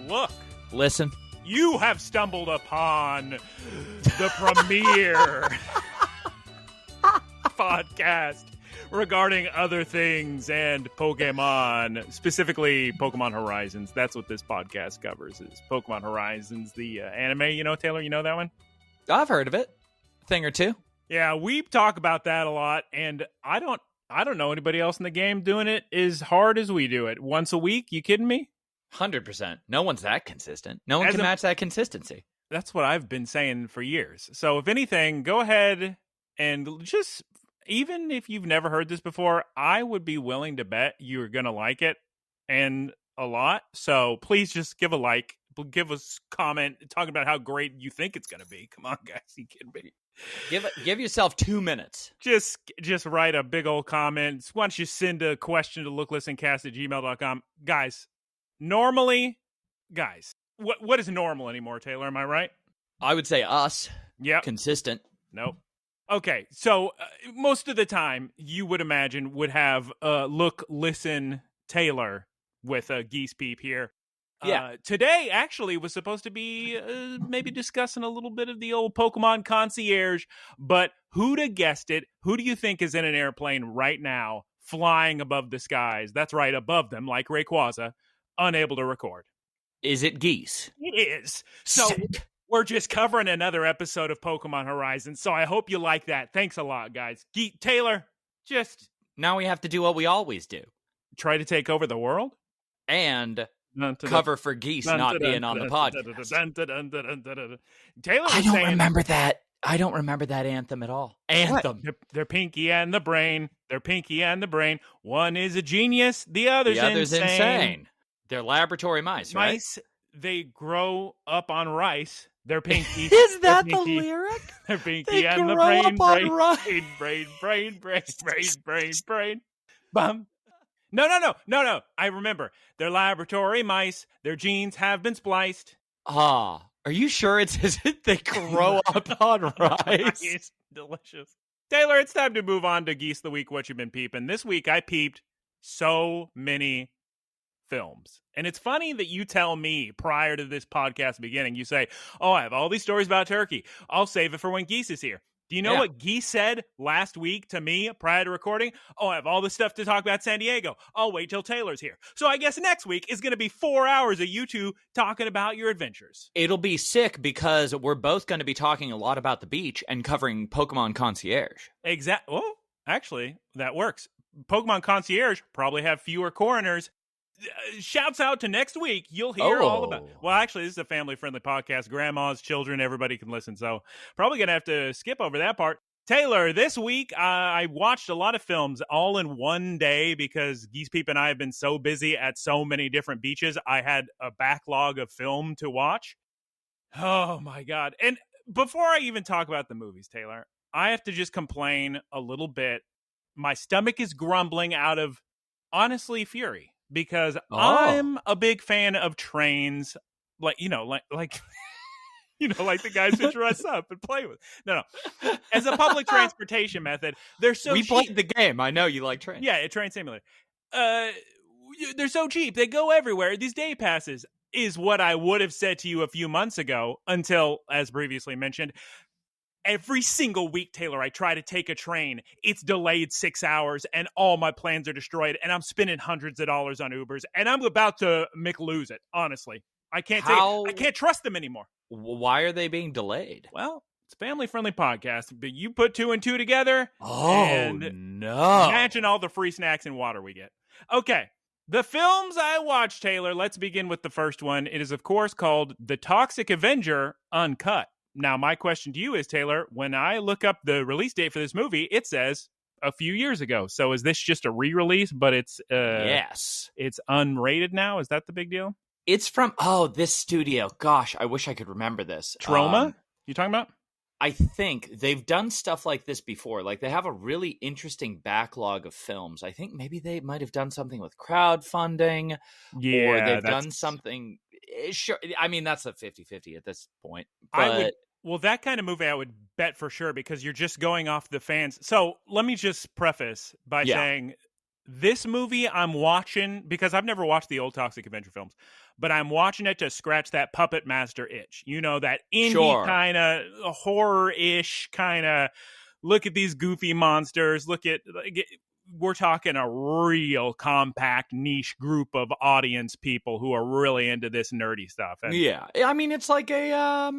Look. Listen. You have stumbled upon the premiere podcast regarding other things and Pokemon, specifically Pokemon Horizons. That's what this podcast covers, is Pokemon Horizons, the anime. You know, Taylor, you know that one? I've heard of it. Thing or two. Yeah, we talk about that a lot, and I don't know anybody else in the game doing it as hard as we do it. Once a week? You kidding me? 100%. No one's that consistent. No one can match that consistency. That's what I've been saying for years. So if anything, go ahead and just, even if you've never heard this before, I would be willing to bet you're going to like it, and a lot. So please just give a like, give us a comment talking about how great you think it's going to be. Come on, guys. You kidding me? Give yourself 2 minutes. Just write a big old comment. Why don't you send a question to looklistencast@gmail.com. Guys, normally, what is normal anymore, Taylor? Am I right? I would say us. Yep. Consistent. Nope. Okay, so most of the time, you would imagine, would have Look, Listen, Taylor with a Geese Peep here. Yeah. Today, actually, was supposed to be maybe discussing a little bit of the old Pokemon concierge, but who'd have guessed it? Who do you think is in an airplane right now, flying above the skies? That's right, above them, like Rayquaza, unable to record. Is it Geese? It is. So we're just covering another episode of Pokemon Horizons, so I hope you like that. Thanks a lot, guys. Taylor, just... Now we have to do what we always do. Try to take over the world? And... cover for Geese not being on the podcast. Taylor, I don't remember that. I don't remember that anthem at all. Anthem. They're Pinky and the Brain. They're Pinky and the Brain. One is a genius. The other's insane. They're laboratory mice, right? Mice, they grow up on rice. They're Pinky. Is that the lyric? They're Pinky and the Brain. Brain. Bum. No. I remember. They're laboratory mice. Their genes have been spliced. Are you sure it says they grow up on rice? It's delicious. Taylor, it's time to move on to Geese the Week, what you've been peeping. This week, I peeped so many films. And it's funny that you tell me prior to this podcast beginning, you say, oh, I have all these stories about Turkey. I'll save it for when Geese is here. Do you know what Geese said last week to me prior to recording? Oh, I have all this stuff to talk about San Diego. I'll wait till Taylor's here. So I guess next week is going to be 4 hours of you two talking about your adventures. It'll be sick because we're both going to be talking a lot about the beach and covering Pokemon Concierge. Exactly. Well, actually, that works. Pokemon Concierge probably have fewer coroners. Shouts out to next week. You'll hear all about it. Well, actually, this is a family-friendly podcast. Grandmas, children, everybody can listen. So probably going to have to skip over that part. Taylor, this week, I watched a lot of films all in one day because Geese Peep and I have been so busy at so many different beaches. I had a backlog of film to watch. Oh, my God. And before I even talk about the movies, Taylor, I have to just complain a little bit. My stomach is grumbling out of, honestly, fury. Because I'm a big fan of trains, like the guys who dress up and play with. No. As a public transportation method, they're so cheap. We played the game. I know you like trains. Yeah, a train simulator. They're so cheap. They go everywhere. These day passes is what I would have said to you a few months ago until, as previously mentioned, every single week, Taylor, I try to take a train. It's delayed 6 hours, and all my plans are destroyed, and I'm spending hundreds of dollars on Ubers, and I'm about to lose it, honestly. I can't trust them anymore. Why are they being delayed? Well, it's a family-friendly podcast, but you put two and two together, no. Imagine all the free snacks and water we get. Okay, the films I watched, Taylor, let's begin with the first one. It is, of course, called The Toxic Avenger, Uncut. Now, my question to you is, Taylor, when I look up the release date for this movie, it says a few years ago. So is this just a re-release, but it's yes, it's unrated now? Is that the big deal? It's from, this studio. Gosh, I wish I could remember this. Troma? You talking about? I think they've done stuff like this before. Like, they have a really interesting backlog of films. I think maybe they might have done something with crowdfunding. Yeah, or they've done something. Sure, I mean, that's a 50-50 at this point. But that kind of movie I would bet for sure, because you're just going off the fans. So let me just preface by saying This movie I'm watching because I've never watched the old Toxic Avenger films, but I'm watching it to scratch that Puppet Master itch. You know, that indie kind of horror-ish kind of look at these goofy monsters. We're talking a real compact niche group of audience people who are really into this nerdy stuff. And yeah, I mean, it's like a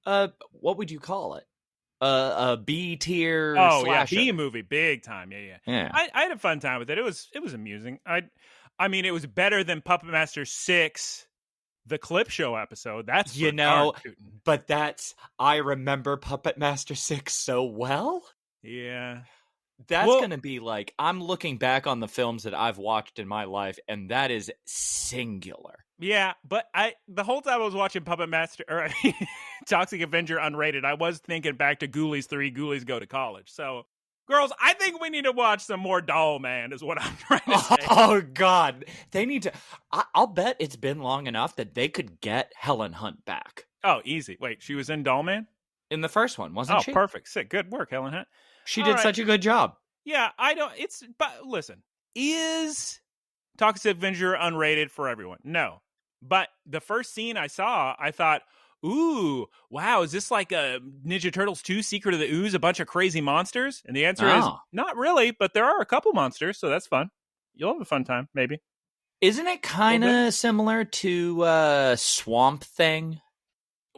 what would you call it? A B tier. Oh slasher. Yeah, B movie, big time. Yeah. I had a fun time with it. It was amusing. I mean, it was better than Puppet Master 6, the clip show episode. That's but I remember Puppet Master 6 so well. Yeah. That's going to be like, I'm looking back on the films that I've watched in my life, and that is singular. Yeah, but the whole time I was watching Puppet Master, or Toxic Avenger Unrated, I was thinking back to Ghoulies 3, Ghoulies Go to College. So, girls, I think we need to watch some more Doll Man, is what I'm trying to say. Oh, God. They need to. I'll bet it's been long enough that they could get Helen Hunt back. Oh, easy. Wait, she was in Doll Man? In the first one, wasn't she? Oh, perfect. Sick. Good work, Helen Hunt. She did such a good job. Yeah, but listen, is Toxic Avenger unrated for everyone? No. But the first scene I saw, I thought, ooh, wow, is this like a Ninja Turtles 2 Secret of the Ooze, a bunch of crazy monsters? And the answer is not really, but there are a couple monsters, so that's fun. You'll have a fun time, maybe. Isn't it kind of similar to Swamp Thing?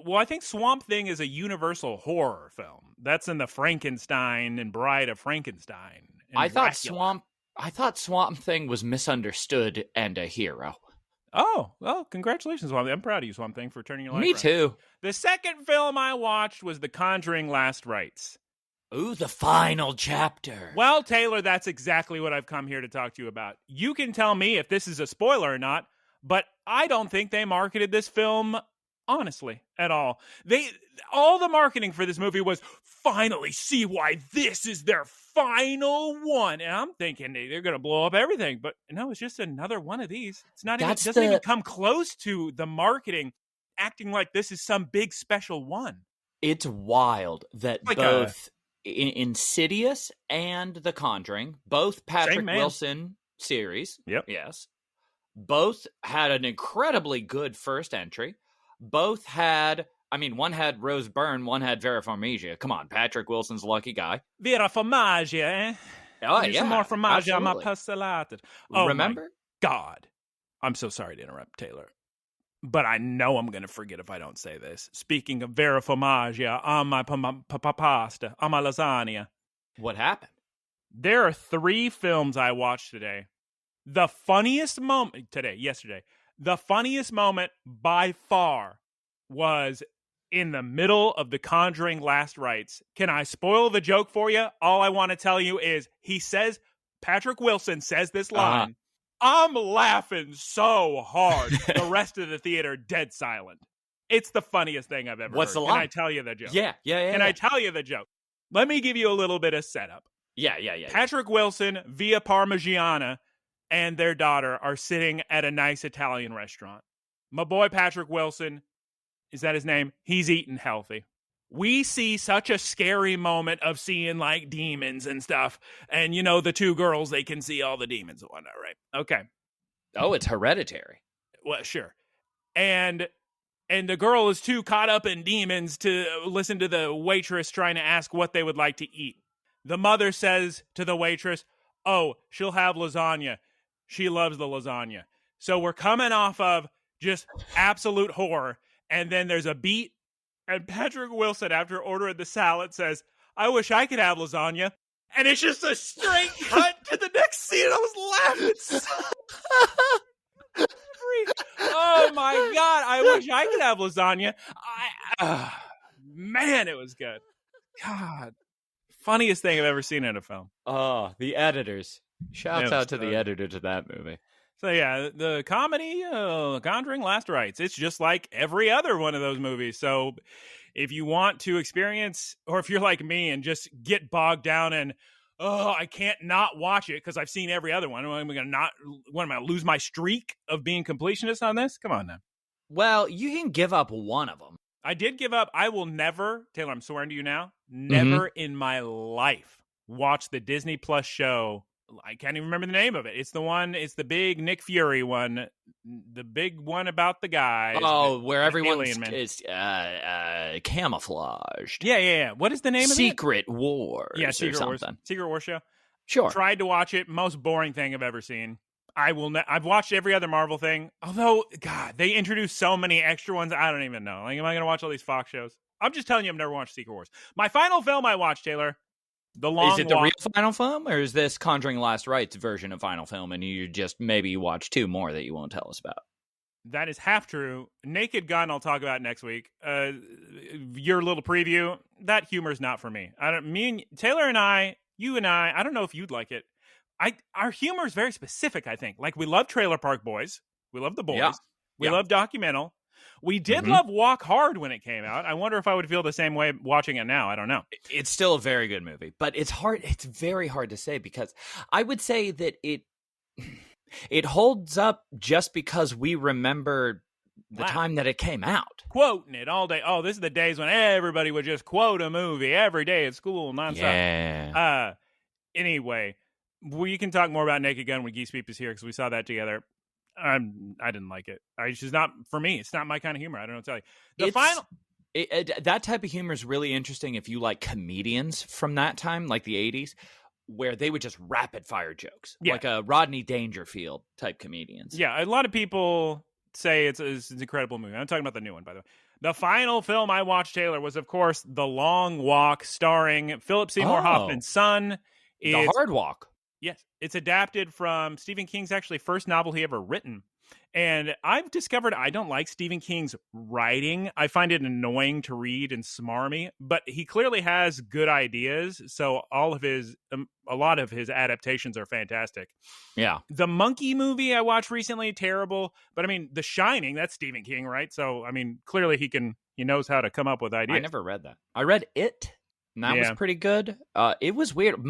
Well, I think Swamp Thing is a universal horror film. That's in the Frankenstein and Bride of Frankenstein. I thought Swamp Thing was misunderstood and a hero. Oh, well, congratulations, Swamp Thing. I'm proud of you, Swamp Thing, for turning your life around. Me too. The second film I watched was The Conjuring Last Rites. Ooh, the final chapter. Well, Taylor, that's exactly what I've come here to talk to you about. You can tell me if this is a spoiler or not, but I don't think they marketed this film honestly at all. All the marketing for this movie was finally see why this is their final one, and I'm thinking they're gonna blow up everything, but no, it's just another one of these. It's not it doesn't even come close to the marketing acting like this is some big special one. It's wild that like both Insidious and The Conjuring, both Patrick Wilson series, yes, both had an incredibly good first entry. Both had, one had Rose Byrne, one had Vera Farmiga. Come on, Patrick Wilson's a lucky guy. Vera Farmiga, eh? Oh, yeah. Some more Farmiga on my pastelated. Oh, remember? My God. I'm so sorry to interrupt, Taylor. But I know I'm going to forget if I don't say this. Speaking of Vera Farmiga on my pasta, on my lasagna. What happened? There are 3 films I watched today. The funniest moment yesterday, the funniest moment by far was in the middle of The Conjuring Last Rites. Can I spoil the joke for you? All I want to tell you is Patrick Wilson says this line. I'm laughing so hard. The rest of the theater dead silent. It's the funniest thing I've ever What's heard. The line? Can I tell you the joke? Yeah. Can I tell you the joke? Let me give you a little bit of setup. Yeah. Patrick Wilson, Via Parmigiana, and their daughter are sitting at a nice Italian restaurant. My boy Patrick Wilson, is that his name? He's eating healthy. We see such a scary moment of seeing like demons and stuff. And the 2 girls, they can see all the demons and whatnot, right? Okay. Oh, it's Hereditary. Well, sure. And the girl is too caught up in demons to listen to the waitress trying to ask what they would like to eat. The mother says to the waitress, oh, she'll have lasagna. She loves the lasagna. So we're coming off of just absolute horror. And then there's a beat. And Patrick Wilson, after ordering the salad, says, I wish I could have lasagna. And it's just a straight cut to the next scene. I was laughing so oh my God. I wish I could have lasagna. Man, it was good. God. Funniest thing I've ever seen in a film. Oh, the editors. Shouts out to the editor to that movie. So yeah, the comedy, Conjuring Last Rites, it's just like every other one of those movies. So if you want to experience, or if you're like me and just get bogged down and, I can't not watch it because I've seen every other one. Am I going to lose my streak of being completionist on this? Come on now. Well, you can give up one of them. I did give up. I will never, Taylor, I'm swearing to you now, never in my life watch the Disney Plus show I can't even remember the name of it. It's the big Nick Fury one, the big one about the guy. Where everyone is camouflaged. Yeah. What is the name of it? Secret Wars. Yeah, Secret or Wars. Something. Secret Wars show. Sure. Tried to watch it. Most boring thing I've ever seen. I've watched every other Marvel thing. Although, God, they introduced so many extra ones. I don't even know. Like, am I going to watch all these Fox shows? I'm just telling you, I've never watched Secret Wars. My final film I watched, Taylor. Is it the real final film, or is this Conjuring Last Rites version of final film, and you just maybe watch 2 more that you won't tell us about? That is half true. Naked Gun, I'll talk about next week. Your little preview, that humor is not for me. Taylor and I, you and I don't know if you'd like it. Our humor is very specific, I think. Like, we love Trailer Park Boys. We love The Boys. Yeah. We love Documental. We did love Walk Hard when it came out. I wonder if I would feel the same way watching it now. I don't know. It's still a very good movie, but it's hard. It's very hard to say, because I would say that it holds up just because we remember the time that it came out. Quoting it all day. Oh, this is the days when everybody would just quote a movie every day at school, nonstop. Yeah. Anyway, we can talk more about Naked Gun when Geese Peep is here, because we saw that together. I didn't like it. It's just not for me. It's not my kind of humor. I don't know what to tell you. That type of humor is really interesting if you like comedians from that time, like the 80s, where they would just rapid fire jokes, like a Rodney Dangerfield type comedians. Yeah, a lot of people say it's an incredible movie. I'm talking about the new one, by the way. The final film I watched, Taylor, was, of course, The Long Walk, starring Philip Seymour Hoffman's son. The Hard Walk. Yes, it's adapted from Stephen King's actually first novel he ever written. And I've discovered I don't like Stephen King's writing. I find it annoying to read and smarmy, but he clearly has good ideas. So a lot of his adaptations are fantastic. Yeah. The Monkey movie I watched recently, terrible. But I mean, The Shining, that's Stephen King, right? So, I mean, clearly he knows how to come up with ideas. I never read that. I read It. And that was pretty good. It was weird.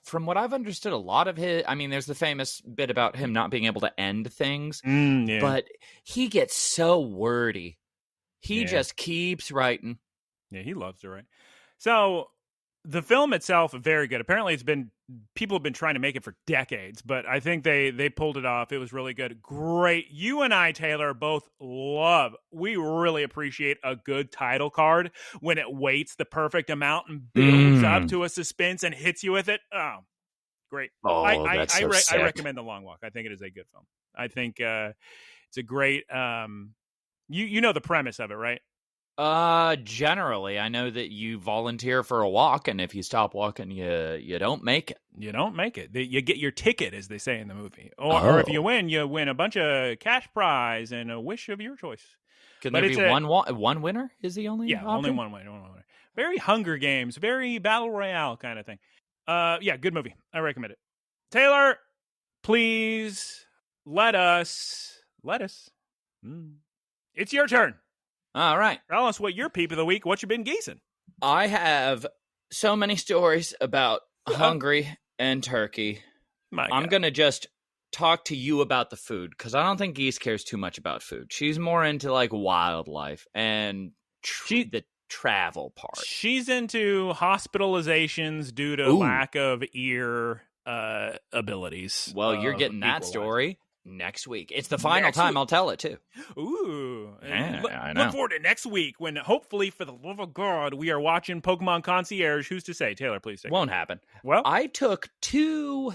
From what I've understood, a lot of there's the famous bit about him not being able to end things, but he gets so wordy. He just keeps writing. Yeah, he loves to write. So the film itself, very good. Apparently people have been trying to make it for decades, but I think they pulled it off. It was really good. Great. You and I, Taylor, both we really appreciate a good title card when it waits the perfect amount and builds up to a suspense and hits you with it. Oh, great. I recommend The Long Walk. I think it is a good film. I think it's a great, you know the premise of it, right? Generally, I know that you volunteer for a walk, and if you stop walking, you don't make it. You don't make it. You get your ticket, as they say in the movie. Or if you win a bunch of cash prize and a wish of your choice. Can there be one winner? Is the only option? Only one winner. Very Hunger Games, very Battle Royale kind of thing. Good movie. I recommend it. Taylor, please let us. It's your turn. All right. Tell us what your peep of the week, what you been geesing. I have so many stories about Hungary and Turkey. I'm going to just talk to you about the food, because I don't think Geese cares too much about food. She's more into like wildlife and the travel part. She's into hospitalizations due to lack of ear abilities. Well, you're getting that story next week. It's the final time I'll tell it too. Ooh. I know. Look forward to next week when hopefully, for the love of God, we are watching Pokemon Concierge. Who's to say? Taylor, please say. Won't happen. Well, I took 2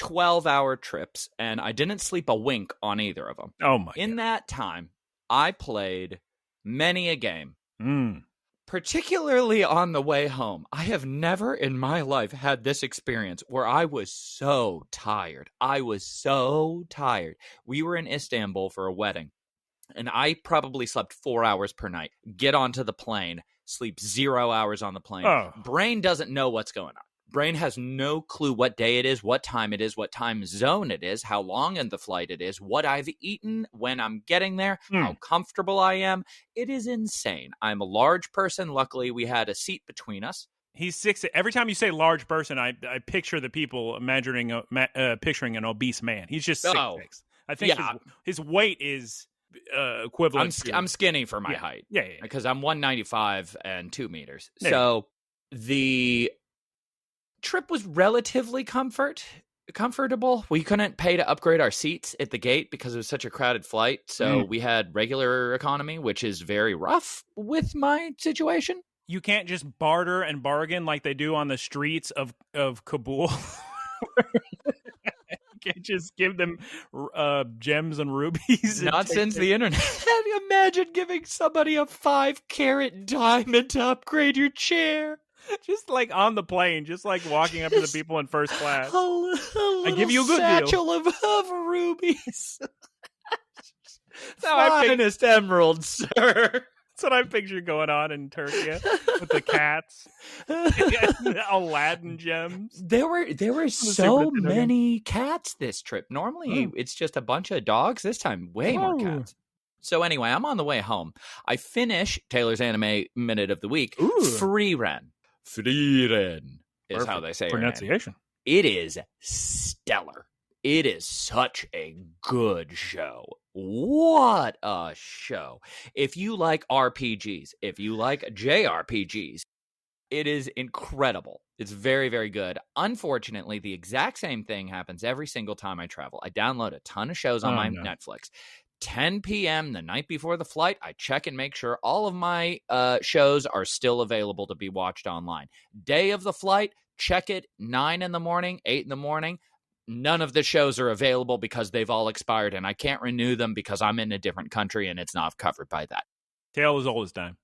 12-hour trips and I didn't sleep a wink on either of them. Oh my! In that time, I played many a game. Particularly on the way home. I have never in my life had this experience where I was so tired. We were in Istanbul for a wedding, and I probably slept 4 hours per night. Get onto the plane, sleep 0 hours on the plane. Brain doesn't know what's going on. Brain has no clue what day it is, what time it is, what time zone it is, how long in the flight it is, what I've eaten when I'm getting there, how comfortable I am. It is insane. I'm a large person. Luckily, we had a seat between us. He's 6'. Every time you say large person, I picture the people picturing an obese man. He's just 6'6". I think his weight is equivalent. I'm skinny for my height. Yeah. Because I'm 195 and 2 meters. So the trip was relatively comfort. comfortable. We couldn't pay to upgrade our seats at the gate because it was such a crowded flight. So we had regular economy, which is very rough with my situation. You can't just barter and bargain like they do on the streets of Kabul. You can't just give them gems and rubies. Not since the internet. Imagine giving somebody a 5-carat diamond to upgrade your chair. Just like on the plane, just like walking up to the people in first class. I give you a good satchel deal. of rubies. Finest emeralds, sir. That's what I picture going on in Turkey with the cats, Aladdin gems. There were so many cats this trip. Normally, it's just a bunch of dogs. This time, way more cats. So anyway, I'm on the way home. I finish Taylor's Anime Minute of the Week. Freiren is how they say pronunciation. It is stellar. It is such a good show. What a show. If you like RPGs, if you like JRPGs, it is incredible. It's very, very good. Unfortunately, the exact same thing happens every single time I travel. I download a ton of shows on my Netflix. 10 p.m. the night before the flight, I check and make sure all of my shows are still available to be watched online. Day of the flight, check it, 9 in the morning, 8 in the morning. None of the shows are available because they've all expired, and I can't renew them because I'm in a different country and it's not covered by that. Tale as old as time.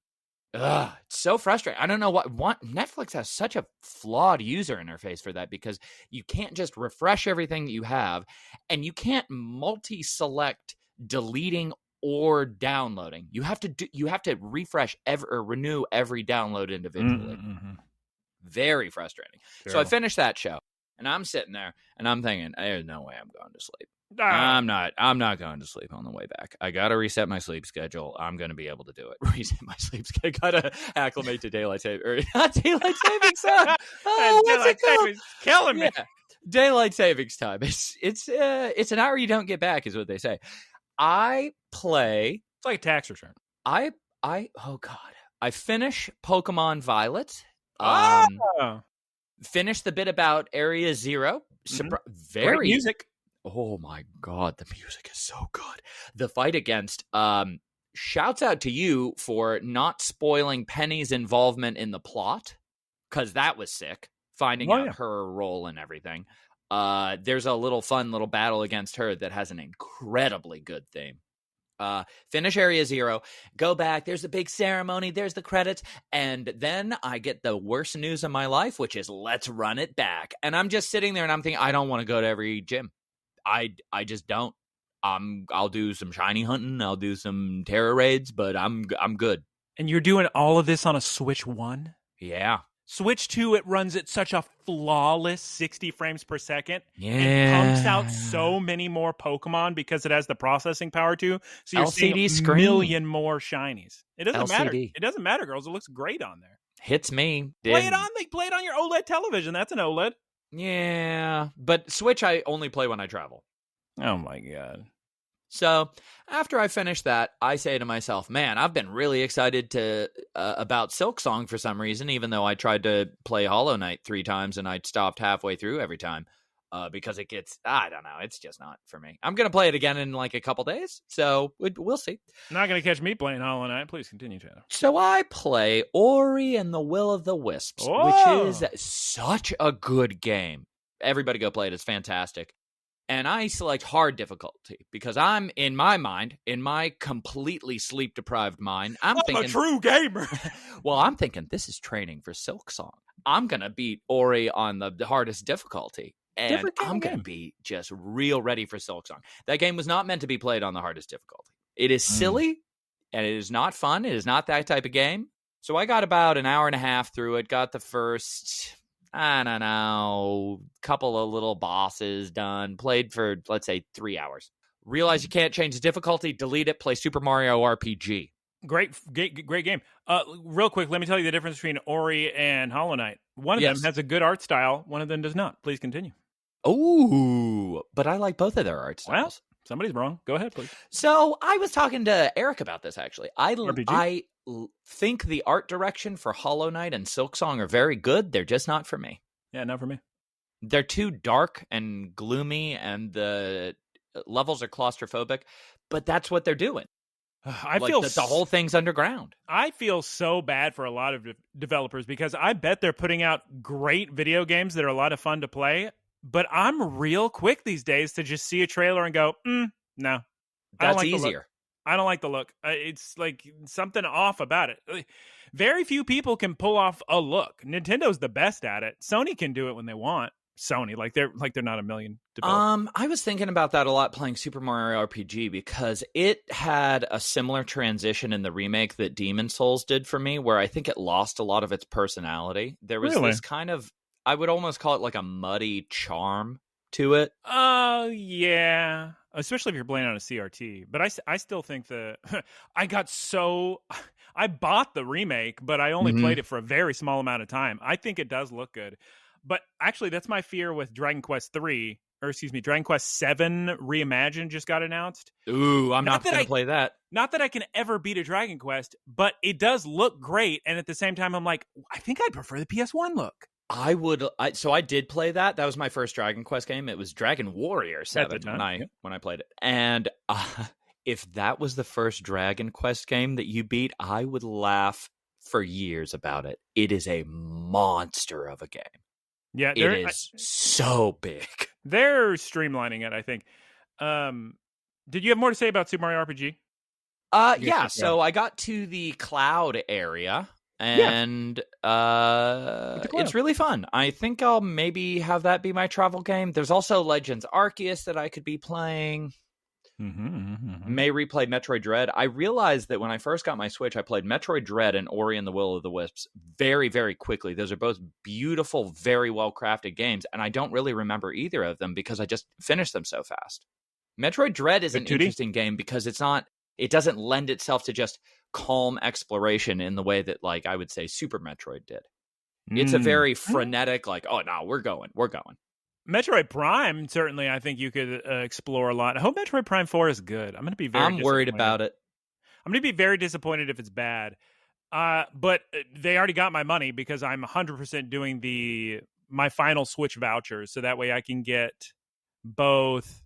It's so frustrating. I don't know what Netflix has such a flawed user interface for that, because you can't just refresh everything that you have, and you can't multi-select deleting or downloading. You have to refresh or renew every download individually. Very frustrating. Terrible. So I finished that show, and I'm sitting there and I'm thinking, there's no way I'm going to sleep. I'm not going to sleep on the way back. I got to reset my sleep schedule. I'm going to be able to do it. Reset my sleep schedule. Got to acclimate to daylight saving, or not daylight savings time. Oh, what's it called? Killing me. Daylight savings time. It's an hour you don't get back, is what they say. I play. It's like a tax return. Oh God. I finish Pokemon Violet. Finish the bit about Area Zero. Very great music. Oh my God, the music is so good. The fight against shouts out to you for not spoiling Penny's involvement in the plot, because that was sick. Finding out her role and everything. There's a fun little battle against her that has an incredibly good theme. Finish Area Zero, go back, there's a big ceremony, there's the credits, and then I get the worst news of my life, which is let's run it back. And I'm just sitting there and I'm thinking, I don't want to go to every gym. I just don't. I'll do some shiny hunting, I'll do some terror raids, but I'm good. And you're doing all of this on a Switch 1? Yeah. Switch 2, it runs at such a flawless 60 frames per second. Yeah. It pumps out so many more Pokemon because it has the processing power to. So you're LCD seeing a million more shinies. It doesn't LCD. matter. It doesn't matter, girls. It looks great on there. Hits me. Play it on your OLED television. That's an OLED. Yeah. But Switch I only play when I travel. Oh my God. So after I finish that, I say to myself, man, I've been really excited about Silksong for some reason, even though I tried to play Hollow Knight 3 times and I stopped halfway through every time because it gets, I don't know, it's just not for me. I'm going to play it again in like a couple days, so we'll see. Not going to catch me playing Hollow Knight. Please continue, Chad. So I play Ori and the Will of the Wisps, which is such a good game. Everybody go play it. It's fantastic. And I select hard difficulty because I'm, in my mind, in my completely sleep-deprived mind, I'm thinking... a true gamer! Well, I'm thinking, this is training for Silksong. I'm going to beat Ori on the hardest difficulty. And I'm going to be just real ready for Silksong. That game was not meant to be played on the hardest difficulty. It is silly, and it is not fun. It is not that type of game. So I got about an hour and a half through it, got the first... I don't know, couple of little bosses done, played for, let's say, 3 hours. Realize you can't change the difficulty, delete it, play Super Mario RPG. Great game. Real quick, let me tell you the difference between Ori and Hollow Knight. One of them has a good art style, one of them does not. Please continue. Oh, but I like both of their art styles. Well, somebody's wrong. Go ahead, please. So I was talking to Eric about this, actually. I think the art direction for Hollow Knight and Silksong are very good. They're just not for me. Yeah, not for me. They're too dark and gloomy, and the levels are claustrophobic, but that's what they're doing. I feel the whole thing's underground. I feel so bad for a lot of developers because I bet they're putting out great video games that are a lot of fun to play, but I'm real quick these days to just see a trailer and go, no. That's easier. I don't like the look. It's like something off about it. Very few people can pull off a look. Nintendo's the best at it. Sony can do it when they want. Sony, they're not a million developers. I was thinking about that a lot playing Super Mario RPG because it had a similar transition in the remake that Demon Souls did for me, where I think it lost a lot of its personality. There was this kind of, I would almost call it like a muddy charm to it. Oh, yeah. Especially if you're playing on a CRT. But I still think I bought the remake, but I only played it for a very small amount of time. I think it does look good. But actually, that's my fear with Dragon Quest 3, or excuse me, Dragon Quest 7 Reimagined just got announced. Ooh, I'm not going to play that. Not that I can ever beat a Dragon Quest, but it does look great. And at the same time, I'm like, I think I'd prefer the PS1 look. So I did play that. That was my first Dragon Quest game. It was Dragon Warrior 7 when I played it. And if that was the first Dragon Quest game that you beat, I would laugh for years about it. It is a monster of a game. Yeah, it is so big. They're streamlining it, I think. Did you have more to say about Super Mario RPG? Yeah. So I got to the cloud area, and it's really fun. I think I'll maybe have that be my travel game. There's also Legends Arceus that I could be playing. May replay Metroid Dread. I realized that when I first got my Switch, I played Metroid Dread and Ori and the Will of the Wisps very, very quickly. Those are both beautiful, very well-crafted games, and I don't really remember either of them because I just finished them so fast. Metroid Dread is an interesting game because it doesn't lend itself to just calm exploration in the way that, like, I would say Super Metroid did. It's a very frenetic, like, oh, no, we're going. Metroid Prime, certainly, I think you could explore a lot. I hope Metroid Prime 4 is good. I'm worried about it. I'm going to be very disappointed if it's bad. But they already got my money because I'm 100% doing my final Switch vouchers. So that way I can get both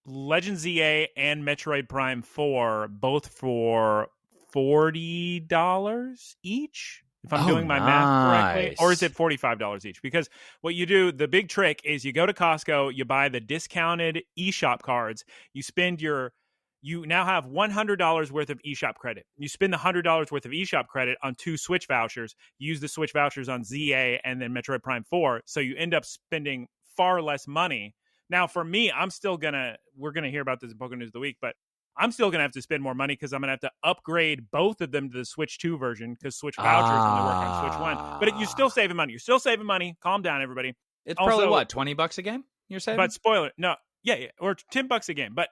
Legend ZA and Metroid Prime 4, both for $40 each. If I'm doing my math correctly, or is it $45 each? Because what you do, the big trick is you go to Costco, you buy the discounted eShop cards, you now have $100 worth of eShop credit. You spend the $100 worth of eShop credit on 2 Switch vouchers, you use the Switch vouchers on ZA and then Metroid Prime 4, so you end up spending far less money. Now, for me, we're going to hear about this in Poké-news of the week, but I'm still going to have to spend more money because I'm going to have to upgrade both of them to the Switch 2 version because Switch vouchers only work on Switch 1. But you're still saving money. Calm down, everybody. It's also, probably, $20 a game you're saving? But spoiler, no. Yeah, or $10 a game. But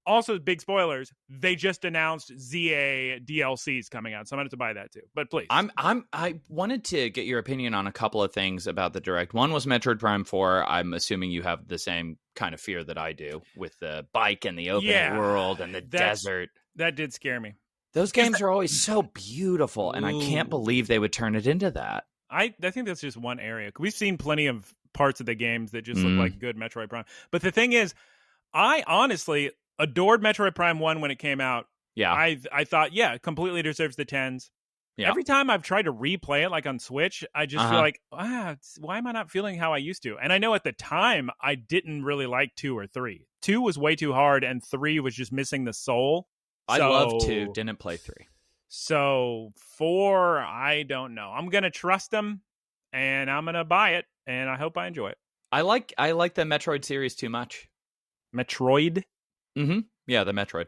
also, big spoilers, they just announced ZA DLCs coming out, so I'm going to have to buy that too. But please. I wanted to get your opinion on a couple of things about the Direct. One was Metroid Prime 4. I'm assuming you have the same kind of fear that I do with the bike and the open world and the desert. That did scare me. Those games are always so beautiful, and I can't believe they would turn it into that. I think that's just one area. We've seen plenty of parts of the games that just look like good Metroid Prime. But the thing is, I honestly adored Metroid Prime 1 when it came out. Yeah. I thought, completely deserves the 10s. Yeah. Every time I've tried to replay it, like on Switch, I just feel like, why am I not feeling how I used to? And I know at the time, I didn't really like 2 or 3. 2 was way too hard, and 3 was just missing the soul. I love 2, didn't play 3. So 4, I don't know. I'm going to trust them, and I'm going to buy it, and I hope I enjoy it. I like the Metroid series too much. Metroid? Mm-hmm. Yeah, the Metroid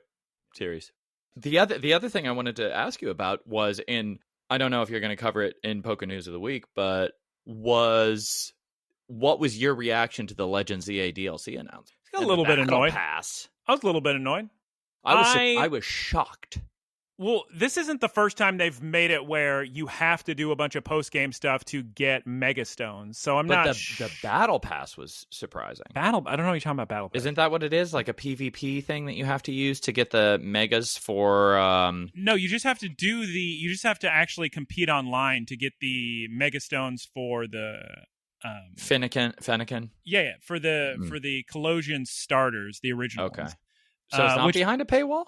series. The other thing I wanted to ask you about was I don't know if you're going to cover it in Poké-news of the week, but what was your reaction to the Legends ZA DLC announcement? A little bit annoyed. Pass. I was a little bit annoyed. I was shocked. Well, this isn't the first time they've made it where you have to do a bunch of post-game stuff to get Mega Stones. So the Battle Pass was surprising. I don't know what you're talking about, Battle Pass. Isn't that what it is? Like a PvP thing that you have to use to get the Megas for... No, you just have to actually compete online to get the Mega Stones for the Fennekin. Yeah, for the Collision starters, the original ones. So it's not behind a paywall?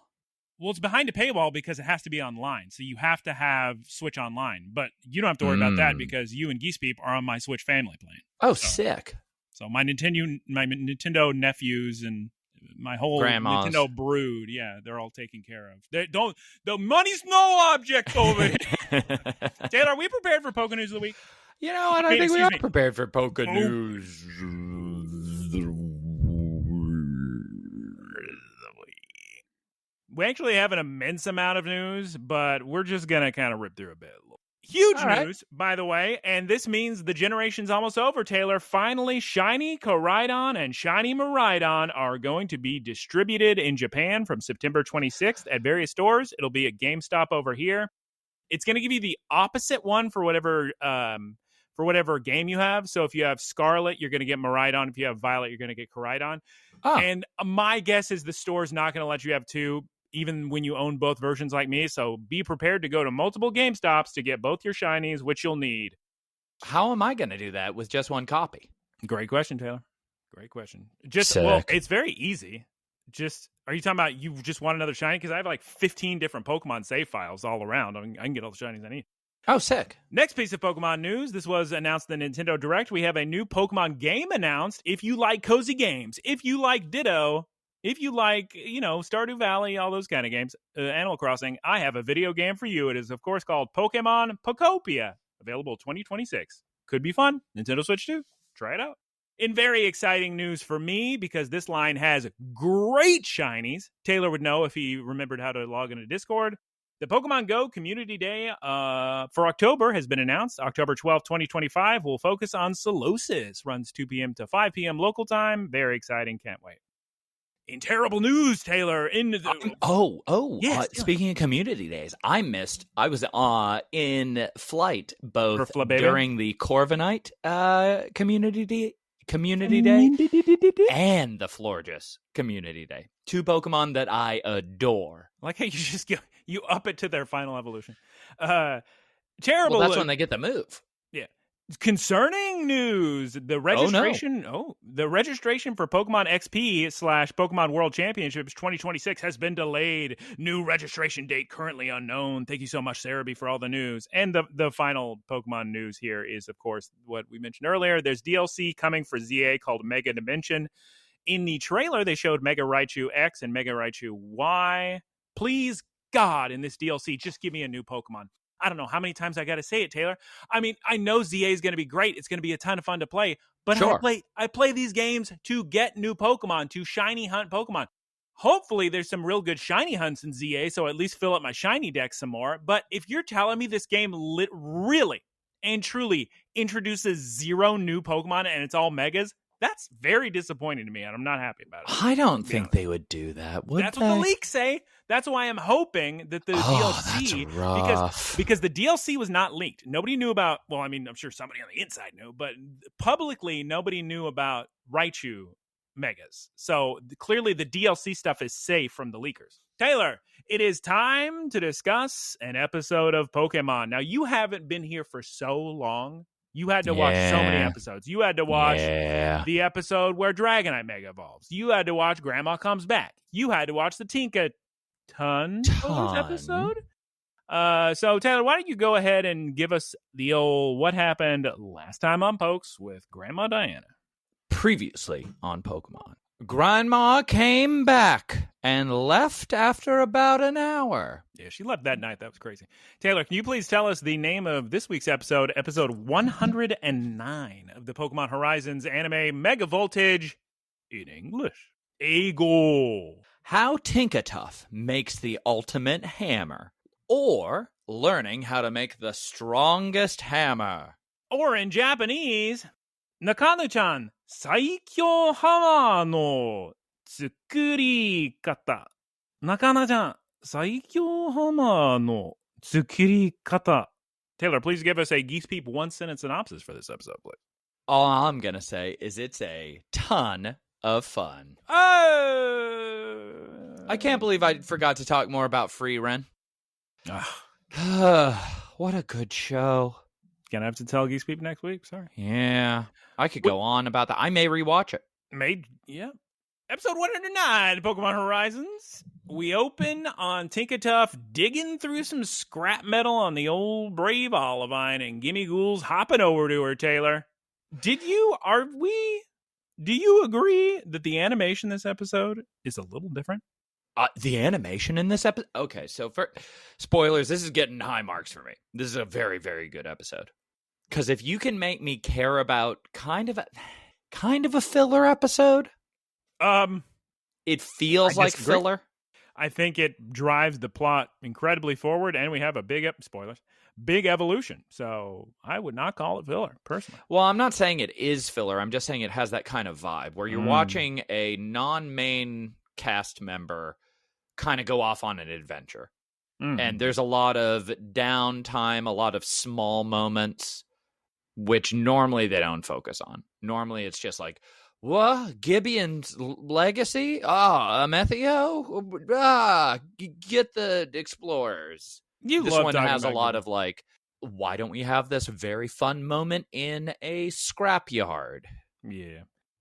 Well, it's behind a paywall because it has to be online. So you have to have Switch Online. But you don't have to worry about that because you and Geese Peep are on my Switch family plan. Oh, sick. So my Nintendo nephews and my whole Grandmas. Nintendo brood, they're all taken care of. The money's no object over here. Taylor, are we prepared for Poké News of the week? You know what? I think we are prepared for Poké News. We actually have an immense amount of news, but we're just going to kind of rip through a bit. Huge news, by the way, and this means the generation's almost over, Taylor. Finally, Shiny Koraidon and Shiny Miraidon are going to be distributed in Japan from September 26th at various stores. It'll be at GameStop over here. It's going to give you the opposite one for whatever game you have. So if you have Scarlet, you're going to get Miraidon. If you have Violet, you're going to get Koraidon. Oh. And my guess is the store's not going to let you have two, even when you own both versions like me. So be prepared to go to multiple GameStops to get both your shinies, which you'll need. How am I going to do that with just one copy? Great question, Taylor. Great question. Well, it's very easy. Are you talking about you just want another shiny? Because I have like 15 different Pokemon save files all around. I can get all the shinies I need. Oh, sick. Next piece of Pokemon news. This was announced in the Nintendo Direct. We have a new Pokemon game announced. If you like cozy games, if you like Ditto, if you like, Stardew Valley, all those kind of games, Animal Crossing, I have a video game for you. It is, of course, called Pokemon Pokopia. Available 2026. Could be fun. Nintendo Switch 2. Try it out. In very exciting news for me, because this line has great shinies. Taylor would know if he remembered how to log into Discord. The Pokemon Go Community Day for October has been announced. October 12th, 2025 will focus on Solosis. Runs 2 p.m. to 5 p.m. local time. Very exciting. Can't wait. In terrible news, Taylor. Yes. Speaking of community days, I was in flight both during the Corviknight community day and the Florges community day. Two Pokemon that I adore. Like how you just you up it to their final evolution. Terrible. Well, that's when they get the move. Yeah. Concerning news, the registration the registration for Pokemon XP / Pokemon World Championships 2026 has been delayed. New registration date currently unknown. Thank you so much, Sarah B, for all the news. And the final Pokemon news here is, of course, what we mentioned earlier. There's DLC coming for ZA called Mega Dimension. In the trailer, they showed Mega Raichu X and Mega Raichu Y. Please, God, in this DLC, just give me a new Pokemon. I don't know how many times I got to say it, Taylor. I mean, I know ZA is going to be great. It's going to be a ton of fun to play. But sure. I play these games to get new Pokemon, to shiny hunt Pokemon. Hopefully, there's some real good shiny hunts in ZA, so at least fill up my shiny deck some more. But if you're telling me this game really and truly introduces 0 new Pokemon and it's all Megas, that's very disappointing to me, and I'm not happy about it. I don't think they would do that, would That's what the leaks say. That's why I'm hoping that the DLC... That's rough. Because the DLC was not leaked. Nobody knew about... Well, I mean, I'm sure somebody on the inside knew, but publicly, nobody knew about Raichu Megas. So clearly, the DLC stuff is safe from the leakers. Taylor, it is time to discuss an episode of Pokemon. Now, you haven't been here for so long. You had to watch so many episodes. You had to watch the episode where Dragonite Mega evolves. You had to watch Grandma Comes Back. You had to watch the Tinkatuff episode. So, Taylor, why don't you go ahead and give us the old what happened last time on Pokes with Grandma Diana. Previously on Pokemon. Grandma came back and left after about an hour. Yeah, she left that night. That was crazy. Taylor, can you please tell us the name of this week's episode 109 of the Pokemon Horizons anime Mega Voltage in English? Ego. How Tinkatuff makes the ultimate hammer, or learning how to make the strongest hammer. Or in Japanese, Naka-nu-chan, 最強ハマーの作り方。Naka-nu-chan, 最強ハマーの作り方. Taylor, please give us a Geese Peep one-sentence synopsis for this episode, please. All I'm going to say is it's a ton of fun. I can't believe I forgot to talk more about Freiren. What a good show. Gonna have to tell Geese Peep next week. Sorry. Yeah, I could go on about that. I may rewatch it. Yeah. Episode 109, Pokemon Horizons. We open on Tinkatuff digging through some scrap metal on the old Brave Olivine, and Gimmighoul's hopping over to her, Taylor. Do you agree that the animation this episode is a little different? The animation in this episode? Okay, so for spoilers, this is getting high marks for me. This is a very, very good episode. Because if you can make me care about kind of a filler episode, it feels like filler. I think it drives the plot incredibly forward, and we have a big evolution. So I would not call it filler, personally. Well, I'm not saying it is filler. I'm just saying it has that kind of vibe where you're watching a non-main cast member kind of go off on an adventure. And there's a lot of downtime, a lot of small moments, which normally they don't focus on. Normally it's just like, what? Gibeon's legacy? Amethio? Get the explorers. This one has a lot of like, why don't we have this very fun moment in a scrapyard? Yeah.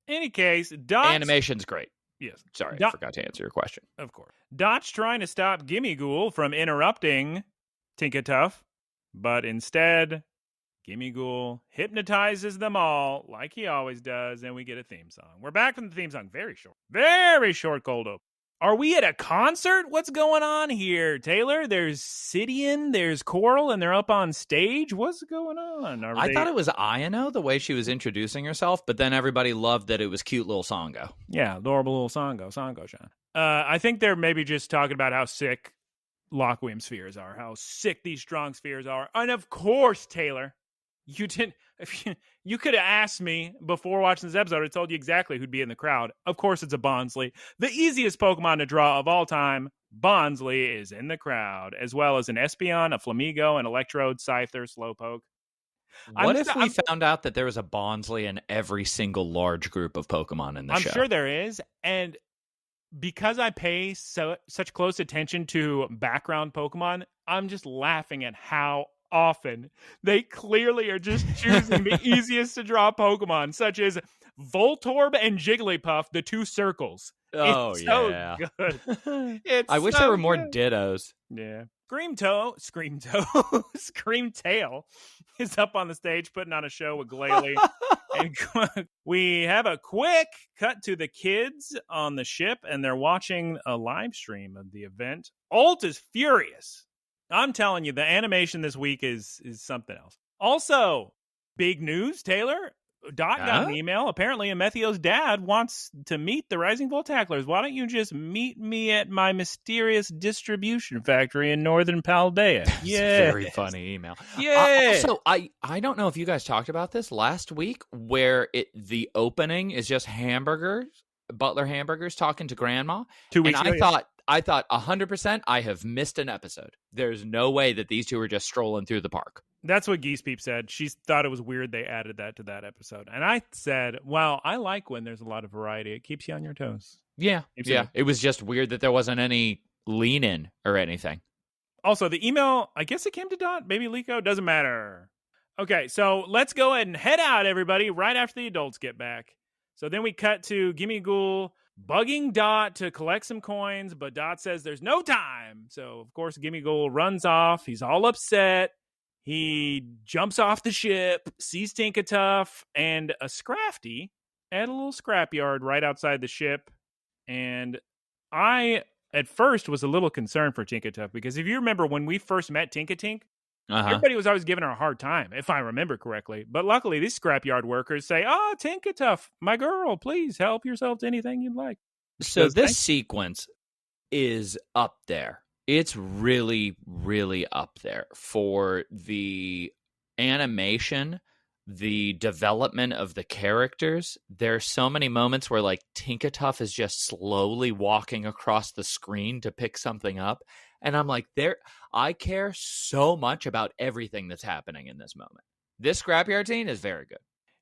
Any case, animation's great. Yes. Sorry, I forgot to answer your question. Of course. Dot's trying to stop Gimmighoul from interrupting Tinkatuff, but instead, Gimmighoul hypnotizes them all like he always does, and we get a theme song. We're back from the theme song. Very short cold open. Are we at a concert? What's going on here, Taylor? There's Sidian, there's Coral, and they're up on stage. What's going on? I thought it was Ayano, the way she was introducing herself, but then everybody loved that it was cute little Sango. Yeah, adorable little Sango-chan. I think they're maybe just talking about how sick Lockweem spheres are, how sick these strong spheres are. And of course, Taylor, you could have asked me before watching this episode. I told you exactly who'd be in the crowd. Of course, it's a Bonsly. The easiest Pokemon to draw of all time, Bonsly, is in the crowd, as well as an Espeon, a Flamigo, an Electrode, Scyther, Slowpoke. What if we found out that there was a Bonsly in every single large group of Pokemon in the show? I'm sure there is, and because I pay such close attention to background Pokemon, I'm just laughing at how often they clearly are just choosing the easiest to draw Pokemon, such as Voltorb and Jigglypuff, the two circles. Oh, it's yeah. So good. I wish there were more dittos. Yeah. Screamtail is up on the stage putting on a show with Glalie. And we have a quick cut to the kids on the ship, and they're watching a live stream of the event. Alt is furious. I'm telling you, the animation this week is something else. Also, big news, Taylor. Dot got an email. Apparently, Amethio's dad wants to meet the Rising Voltacklers. Why don't you just meet me at my mysterious distribution factory in northern Paldea? Yeah, very funny email. Yeah. Also, I don't know if you guys talked about this last week, where the opening is just Butler hamburgers talking to Grandma. 2 weeks ago, I thought 100% I have missed an episode. There's no way that these two are just strolling through the park. That's what Geese Peep said. She thought it was weird they added that to that episode. And I said, well, I like when there's a lot of variety. It keeps you on your toes. Yeah. It was just weird that there wasn't any lean in or anything. Also, the email, I guess it came to Dot. Maybe Liko. Doesn't matter. Okay, so let's go ahead and head out, everybody, right after the adults get back. So then we cut to Gimmighoul bugging Dot to collect some coins, but Dot says there's no time. So, of course, Gimmighoul runs off. He's all upset. He jumps off the ship, sees Tinkatuff and a Scrafty at a little scrapyard right outside the ship. And I, at first, was a little concerned for Tinkatuff because if you remember when we first met Tinkatink, everybody was always giving her a hard time, if I remember correctly. But luckily, these scrapyard workers say, Tinkatuff, my girl, please help yourself to anything you'd like. So this sequence is up there. It's really, really up there for the animation, the development of the characters. There's so many moments where like Tinkatuff is just slowly walking across the screen to pick something up. And I'm like, I care so much about everything that's happening in this moment. This scrapyard scene is very good.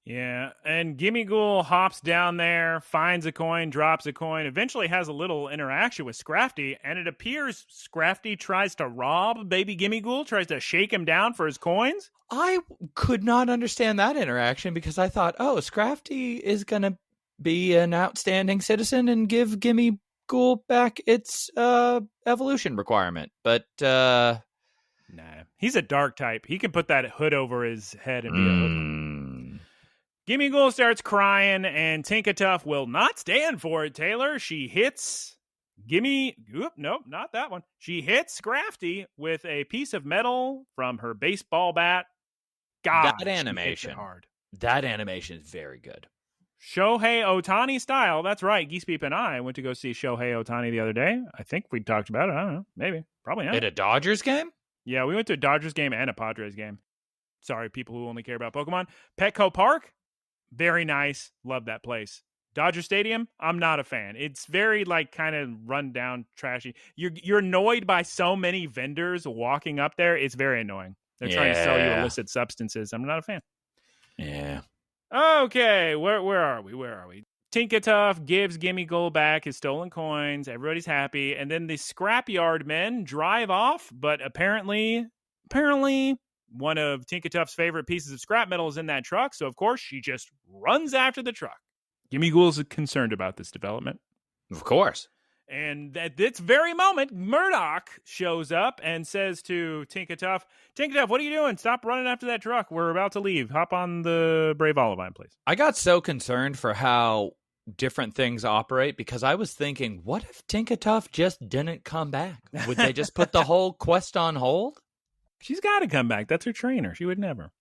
Yeah, and Gimmighoul hops down there, finds a coin, drops a coin, eventually has a little interaction with Scrafty, and it appears Scrafty tries to rob baby Gimmighoul, tries to shake him down for his coins. I could not understand that interaction because I thought, Scrafty is going to be an outstanding citizen and give Gimmighoul back its evolution requirement. But, nah, he's a dark type. He can put that hood over his head and be a hoodlum. Gimmighoul starts crying, and Tinkatuff will not stand for it, Taylor. She hits nope, not that one. She hits Scrafty with a piece of metal from her baseball bat. God, that animation. Hard. That animation is very good. Shohei Ohtani style. That's right. Geese, Peep, and I went to go see Shohei Ohtani the other day. I think we talked about it. I don't know. Maybe. Probably not. At a Dodgers game? Yeah, we went to a Dodgers game and a Padres game. Sorry, people who only care about Pokemon. Petco Park. Very nice. Love that place. Dodger Stadium, I'm not a fan. It's very kind of run down, trashy. You're annoyed by so many vendors walking up there. It's very annoying. They're trying to sell you illicit substances. I'm not a fan. Yeah. Okay, where are we? Tinkatuff gives Gimmighoul back his stolen coins. Everybody's happy. And then the scrapyard men drive off, but apparently one of Tinkatuff's favorite pieces of scrap metal is in that truck, so of course she just runs after the truck. Gimmighoul is concerned about this development. Of course. And at this very moment, Murdoch shows up and says to Tinkatuff, what are you doing? Stop running after that truck. We're about to leave. Hop on the Brave Olivine, please. I got so concerned for how different things operate because I was thinking, what if Tinkatuff just didn't come back? Would they just put the whole quest on hold? She's got to come back. That's her trainer. She would never.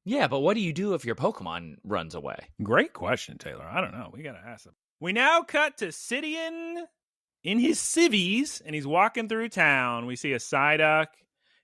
Yeah, but what do you do if your Pokemon runs away? Great question, Taylor. I don't know. We got to ask him. We now cut to Sidian in his civvies, and he's walking through town. We see a Psyduck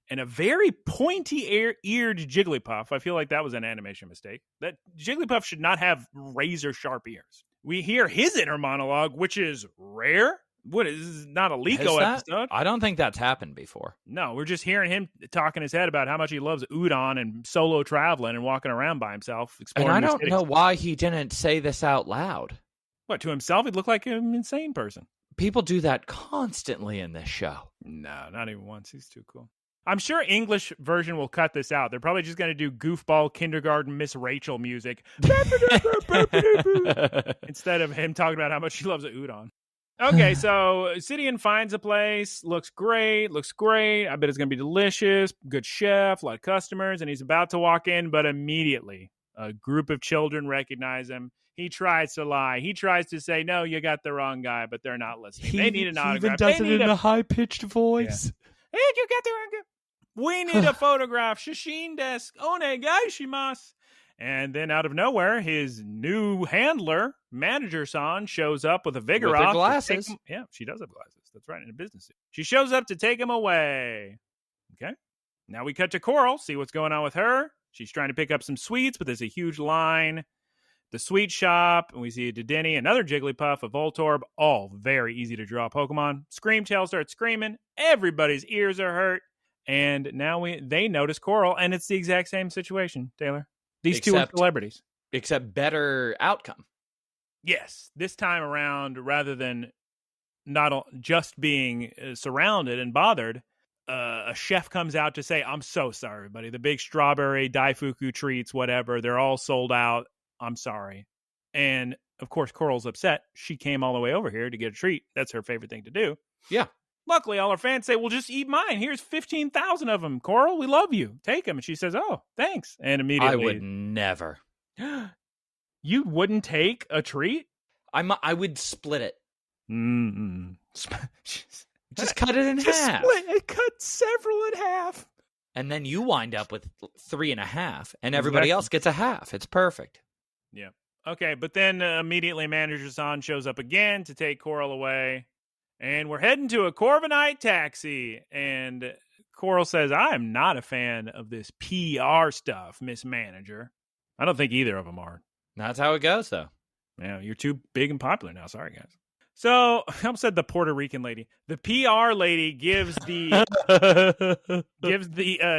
and a very pointy-eared Jigglypuff. I feel like that was an animation mistake. That Jigglypuff should not have razor-sharp ears. We hear his inner monologue, which is rare. What is not a Liko episode? I don't think that's happened before. No, we're just hearing him talking his head about how much he loves Udon and solo traveling and walking around by himself. And I don't know why he didn't say this out loud. What, to himself? He'd look like an insane person. People do that constantly in this show. No, not even once. He's too cool. I'm sure English version will cut this out. They're probably just going to do goofball kindergarten Miss Rachel music instead of him talking about how much he loves Udon. Okay, so Sidian finds a place, looks great. I bet it's going to be delicious, good chef, a lot of customers, and he's about to walk in, but immediately a group of children recognize him. He tries to lie. He tries to say, no, you got the wrong guy, but they're not listening. They need an autograph. He even does it in a high-pitched voice. Yeah. Hey, you got the wrong guy. We need a photograph. Shashin desk. Onegaishimasu. And then out of nowhere, his new handler, Manager-san, shows up with a Vigoroth. With her glasses. Yeah, she does have glasses. That's right, in a business suit. She shows up to take him away. Okay. Now we cut to Coral, see what's going on with her. She's trying to pick up some sweets, but there's a huge line. The sweet shop, and we see a Dedenne, another Jigglypuff, a Voltorb, all very easy to draw Pokemon. Screamtail starts screaming. Everybody's ears are hurt. And now they notice Coral, and it's the exact same situation, Taylor. These two are celebrities. Except better outcome. Yes. This time around, rather than not just being surrounded and bothered, a chef comes out to say, I'm so sorry, everybody. The big strawberry, Daifuku treats, whatever, they're all sold out. I'm sorry. And, of course, Coral's upset. She came all the way over here to get a treat. That's her favorite thing to do. Yeah. Luckily, all her fans say, well, just eat mine. Here's 15,000 of them. Coral, we love you. Take them. And she says, oh, thanks. And immediately. I would never. You wouldn't take a treat? I would split it. Just cut it in half. Split it. Cut several in half. And then you wind up with 3.5, and everybody else gets a half. It's perfect. Yeah. Okay, but then immediately Manager-san shows up again to take Coral away. And we're heading to a Corviknight taxi. And Coral says, I am not a fan of this PR stuff, Miss Manager. I don't think either of them are. That's how it goes, though. Yeah, you're too big and popular now. Sorry, guys. So, I almost said the Puerto Rican lady. The PR lady gives the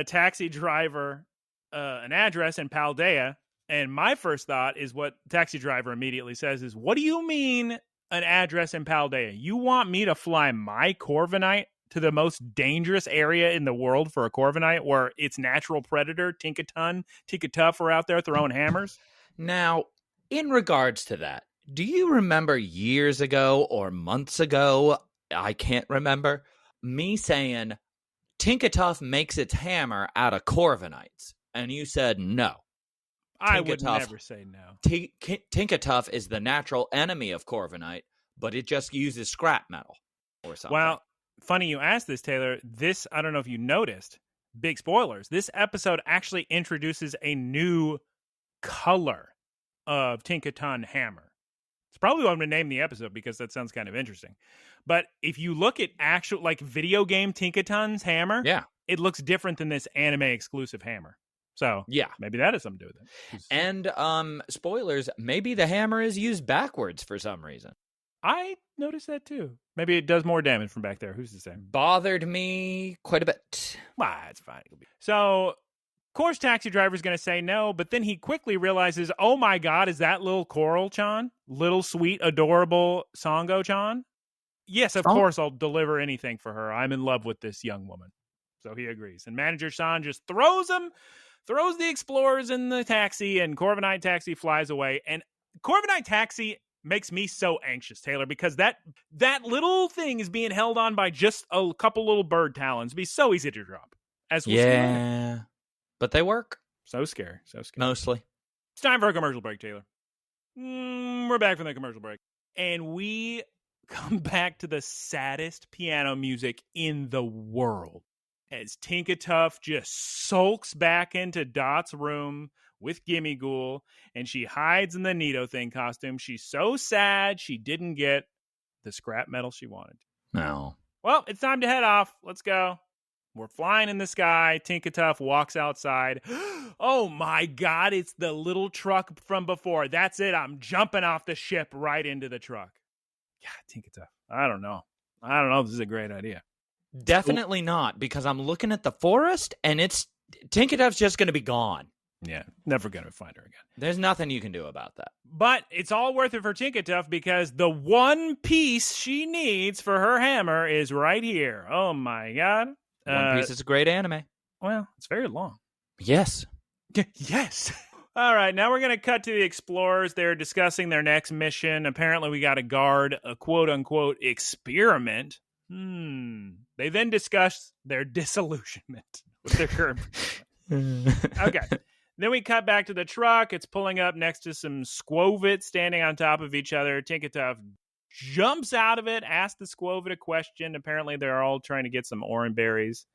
taxi driver an address in Paldea. And my first thought is what the taxi driver immediately says is, what do you mean an address in Paldea? You want me to fly my Corviknight to the most dangerous area in the world for a Corviknight where its natural predator, Tinkatuff, are out there throwing hammers? Now, in regards to that, do you remember years ago or months ago, I can't remember, me saying Tinkatuff makes its hammer out of Corviknights? And you said no. I would never say no. Tinkatuff is the natural enemy of Corviknight, but it just uses scrap metal or something. Well, funny you asked this, Taylor. This, I don't know if you noticed, big spoilers. This episode actually introduces a new color of Tinkatuff hammer. It's probably what I'm going to name the episode because that sounds kind of interesting. But if you look at actual, like, video game Tinkatuff's hammer, it looks different than this anime exclusive hammer. So yeah, maybe that has something to do with it. And spoilers, maybe the hammer is used backwards for some reason. I noticed that too. Maybe it does more damage from back there. Who's to say? Bothered me quite a bit. Well, it's fine. So, of course, taxi driver's going to say no, but then he quickly realizes, oh my God, is that little Coral-chan? Little sweet, adorable Songo-chan? Yes, of course, I'll deliver anything for her. I'm in love with this young woman. So he agrees. And Manager San just throws the explorers in the taxi, and Corviknight taxi flies away. And Corviknight taxi makes me so anxious, Taylor, because that little thing is being held on by just a couple little bird talons. It'd be so easy to drop. But they work. So scary. Mostly. It's time for a commercial break, Taylor. We're back from the commercial break. And we come back to the saddest piano music in the world, as Tinkatuff just sulks back into Dot's room with Gimmighoul, and she hides in the Nido-Thing costume. She's so sad she didn't get the scrap metal she wanted. No. Well, it's time to head off. Let's go. We're flying in the sky. Tinkatuff walks outside. Oh my God, it's the little truck from before. That's it. I'm jumping off the ship right into the truck. God, Tinkatuff. I don't know if this is a great idea. Definitely not, because I'm looking at the forest, and Tinkatuff's just going to be gone. Yeah, never going to find her again. There's nothing you can do about that. But it's all worth it for Tinkatuff, because the one piece she needs for her hammer is right here. Oh my God. One Piece is a great anime. Well, it's very long. Yes. Yes. All right, now we're going to cut to the explorers. They're discussing their next mission. Apparently, we got to guard a quote-unquote experiment. They then discuss their disillusionment with their current. Okay. Then we cut back to the truck. It's pulling up next to some Squovits standing on top of each other. Tinkatuff jumps out of it, asks the Squovit a question. Apparently, they're all trying to get some orange berries.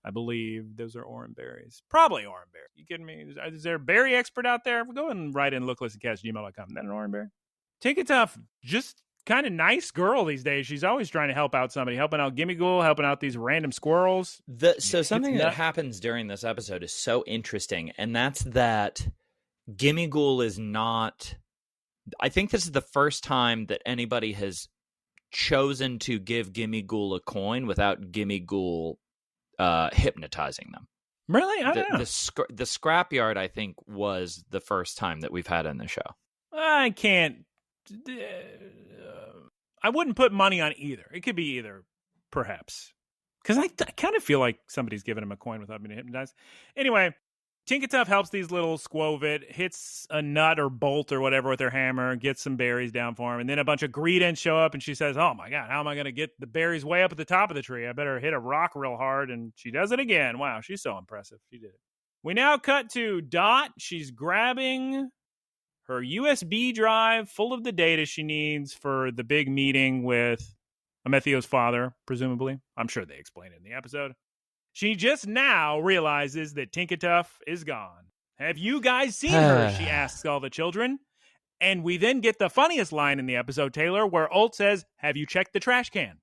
I believe those are orange berries. Probably orange berries. You kidding me? Is there a berry expert out there? Go ahead and write in looklistandcast@gmail.com. Is that an orange berry? Tinkatuff, just kind of nice girl these days. She's always trying to help out somebody, helping out Gimmighoul, helping out these random squirrels. So something that happens during this episode is so interesting, and that's that Gimmighoul is not... I think this is the first time that anybody has chosen to give Gimmighoul a coin without Gimmighoul hypnotizing them. Really? I don't know. The scrapyard, I think, was the first time that we've had in the show. I can't... I wouldn't put money on either. It could be either, perhaps. Because I kind of feel like somebody's giving him a coin without being hypnotized. Anyway, Tinkatuff helps these little Squovit, hits a nut or bolt or whatever with her hammer, gets some berries down for him, and then a bunch of Greedents show up, and she says, oh my God, how am I going to get the berries way up at the top of the tree? I better hit a rock real hard, and she does it again. Wow, she's so impressive. She did it. We now cut to Dot. She's grabbing her USB drive full of the data she needs for the big meeting with Amethio's father, presumably. I'm sure they explain it in the episode. She just now realizes that Tinkatuff is gone. Have you guys seen her? She asks all the children. And we then get the funniest line in the episode, Taylor, where Ult says, have you checked the trash can?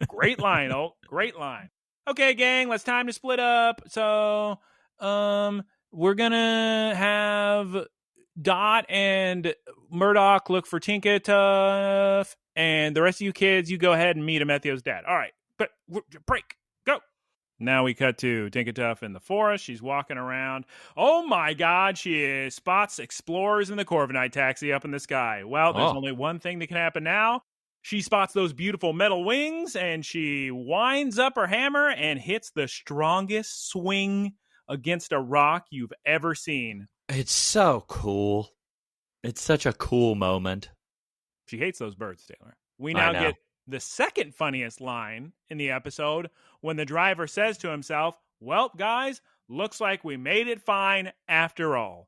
Great line, Ult. Great line. Okay, gang, let's time to split up. So, we're going to have Dot and Murdoch look for Tinkatuff, and the rest of you kids, you go ahead and meet Amethio's dad. All right, but break, go. Now we cut to Tinkatuff in the forest. She's walking around. Oh my God, she spots explorers in the Corviknight taxi up in the sky. Well, there's only one thing that can happen now. She spots those beautiful metal wings, and she winds up her hammer and hits the strongest swing against a rock you've ever seen. It's so cool. It's such a cool moment. She hates those birds, Taylor. We now get the second funniest line in the episode when the driver says to himself, well, guys, looks like we made it fine after all.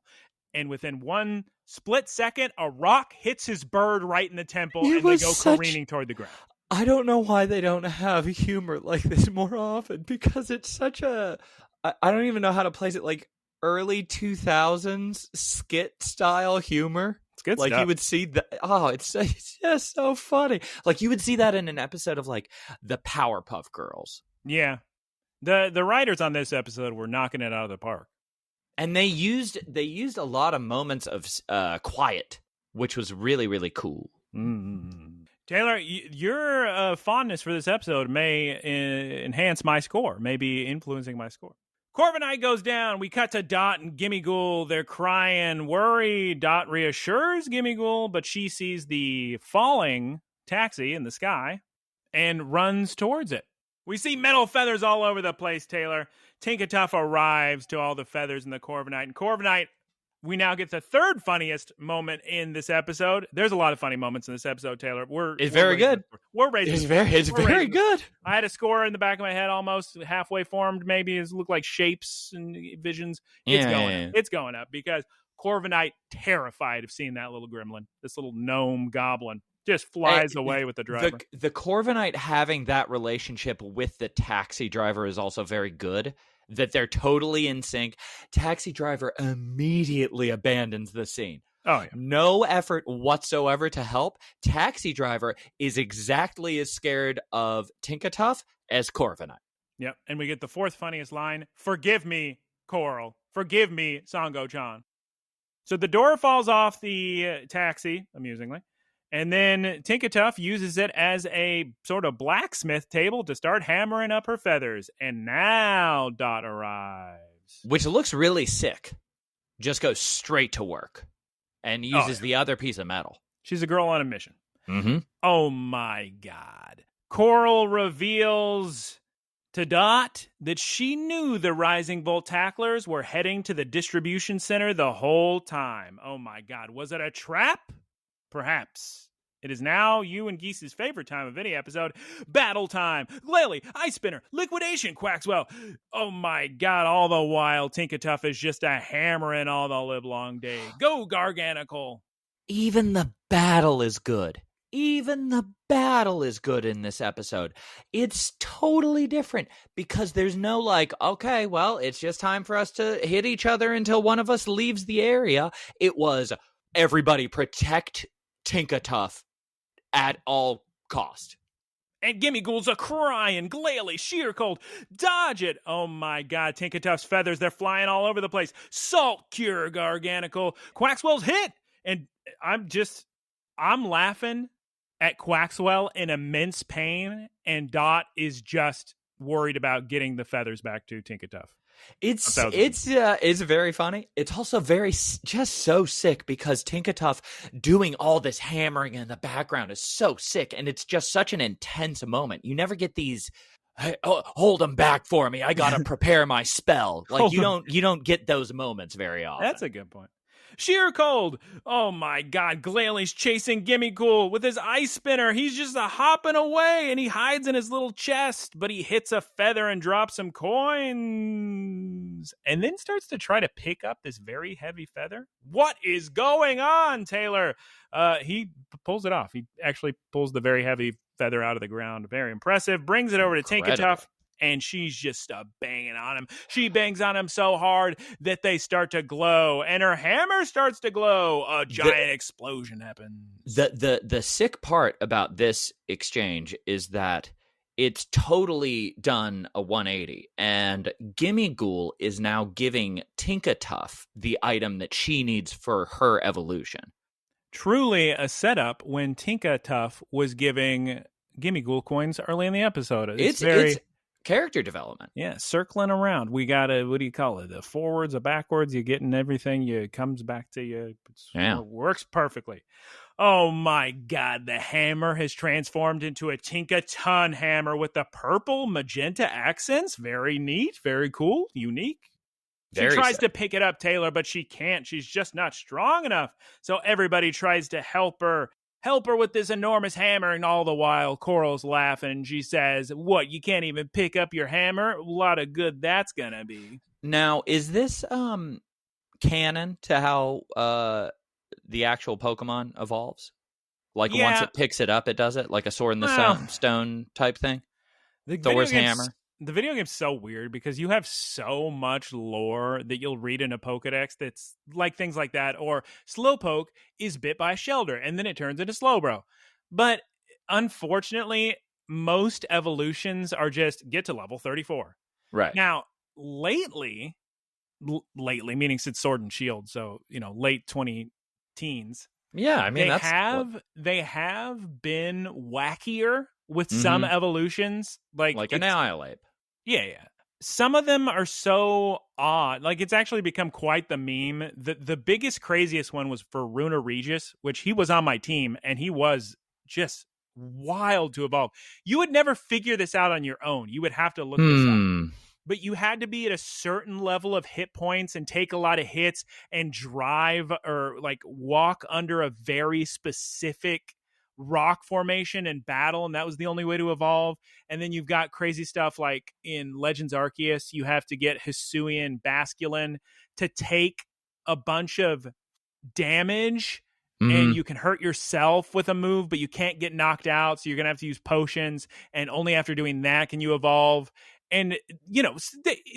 And within one split second, a rock hits his bird right in the temple, and they go careening toward the ground. I don't know why they don't have humor like this more often, because it's such a... I don't even know how to place it, like early 2000s skit-style humor. It's good like stuff. You would see that. Oh, it's just so funny. Like you would see that in an episode of like the Powerpuff Girls. Yeah. The writers on this episode were knocking it out of the park. And they used a lot of moments of quiet, which was really, really cool. Mm-hmm. Taylor, your fondness for this episode may enhance my score, maybe influencing my score. Corviknight goes down. We cut to Dot and Gimmighoul. They're crying, worried. Dot reassures Gimmighoul, but she sees the falling taxi in the sky and runs towards it. We see metal feathers all over the place, Taylor. Tinkatuff arrives to all the feathers in the Corviknight. And Corviknight, we now get the third funniest moment in this episode. There's a lot of funny moments in this episode, Taylor. It's very good. We're raising. It's very good. I had a score in the back of my head, almost halfway formed. Maybe it looked like shapes and visions. It's going up because Corviknight, terrified of seeing that little gremlin, this little gnome goblin, just flies away with the driver. The Corviknight having that relationship with the taxi driver is also very good. That they're totally in sync. Taxi driver immediately abandons the scene. Oh, yeah. No effort whatsoever to help. Taxi driver is exactly as scared of Tinkatuff as Corviknight. Yep, and we get the fourth funniest line. Forgive me, Coral. Forgive me, Sango-chan. So the door falls off the taxi, amusingly. And then Tinkatuff uses it as a sort of blacksmith table to start hammering up her feathers. And now Dot arrives. Which looks really sick. Just goes straight to work. And uses the other piece of metal. She's a girl on a mission. Mm-hmm. Oh my God. Coral reveals to Dot that she knew the Rising Bolt tacklers were heading to the distribution center the whole time. Oh my God. Was it a trap? Perhaps. It is now you and Geese's favorite time of any episode. Battle time. Glalie, Ice Spinner, Liquidation, Quaxwell. Oh my God, all the while Tinkatuff is just a hammering all the livelong day. Go Garganical. Even the battle is good. Even the battle is good in this episode. It's totally different because there's no like, okay, well, it's just time for us to hit each other until one of us leaves the area. It was everybody protect Tinkatuff at all cost. And Gimmighoul's a crying, Glalie, sheer cold, dodge it. Oh my God, Tinkatuff's feathers, they're flying all over the place. Salt Cure, Garganical. Quaxwell's hit. And I'm laughing at Quaxwell in immense pain, and Dot is just worried about getting the feathers back to Tinkatuff. It's very funny. It's also just so sick because Tinkatuff doing all this hammering in the background is so sick, and it's just such an intense moment. You never get these. Hey, hold them back for me. I gotta prepare my spell. Like you don't get those moments very often. That's a good point. Sheer cold. Oh my God. Glalie's chasing Gimmighoul with his ice spinner. He's just hopping away and he hides in his little chest, but he hits a feather and drops some coins and then starts to try to pick up this very heavy feather. What is going on, Taylor? He pulls it off. He actually pulls the very heavy feather out of the ground. Very impressive. Brings it over to Tinkatuff. And she's just banging on him. She bangs on him so hard that they start to glow. And her hammer starts to glow. A giant explosion happens. The sick part about this exchange is that it's totally done a 180. And Gimmighoul is now giving Tinkatuff the item that she needs for her evolution. Truly a setup when Tinkatuff was giving Gimmighoul coins early in the episode. It's character development. Yeah, circling around. We got a, what do you call it? A forwards, a backwards. You're getting everything. It comes back to you. It works perfectly. Oh my God, the hammer has transformed into a Tinkatuff hammer with the purple magenta accents. Very neat, very cool, unique. She tries to pick it up, Taylor, but she can't. She's just not strong enough. So everybody tries to help her with this enormous hammer, and all the while Coral's laughing, and she says, "What, you can't even pick up your hammer? A lot of good that's gonna be." Now, is this canon to how the actual Pokemon evolves? Like once it picks it up, it does it? Like a sword in the stone type thing? Thor's hammer? The video game's so weird because you have so much lore that you'll read in a Pokedex that's like things like that. Or Slowpoke is bit by a Shelder and then it turns into Slowbro. But unfortunately, most evolutions are just get to level 34. Right. Now, lately, meaning since Sword and Shield, so, late 20-teens. Yeah, I mean, they have been wackier with some evolutions. Like Annihilate. Yeah. Some of them are so odd. Like, it's actually become quite the meme. The biggest, craziest one was for Runa Regis, which he was on my team, and he was just wild to evolve. You would never figure this out on your own. You would have to look this up. But you had to be at a certain level of hit points and take a lot of hits and drive or like walk under a very specific rock formation and battle, and that was the only way to evolve. And then you've got crazy stuff like in Legends Arceus, you have to get Hisuian Basculin to take a bunch of damage, and you can hurt yourself with a move, but you can't get knocked out, so you're gonna have to use potions, and only after doing that can you evolve. And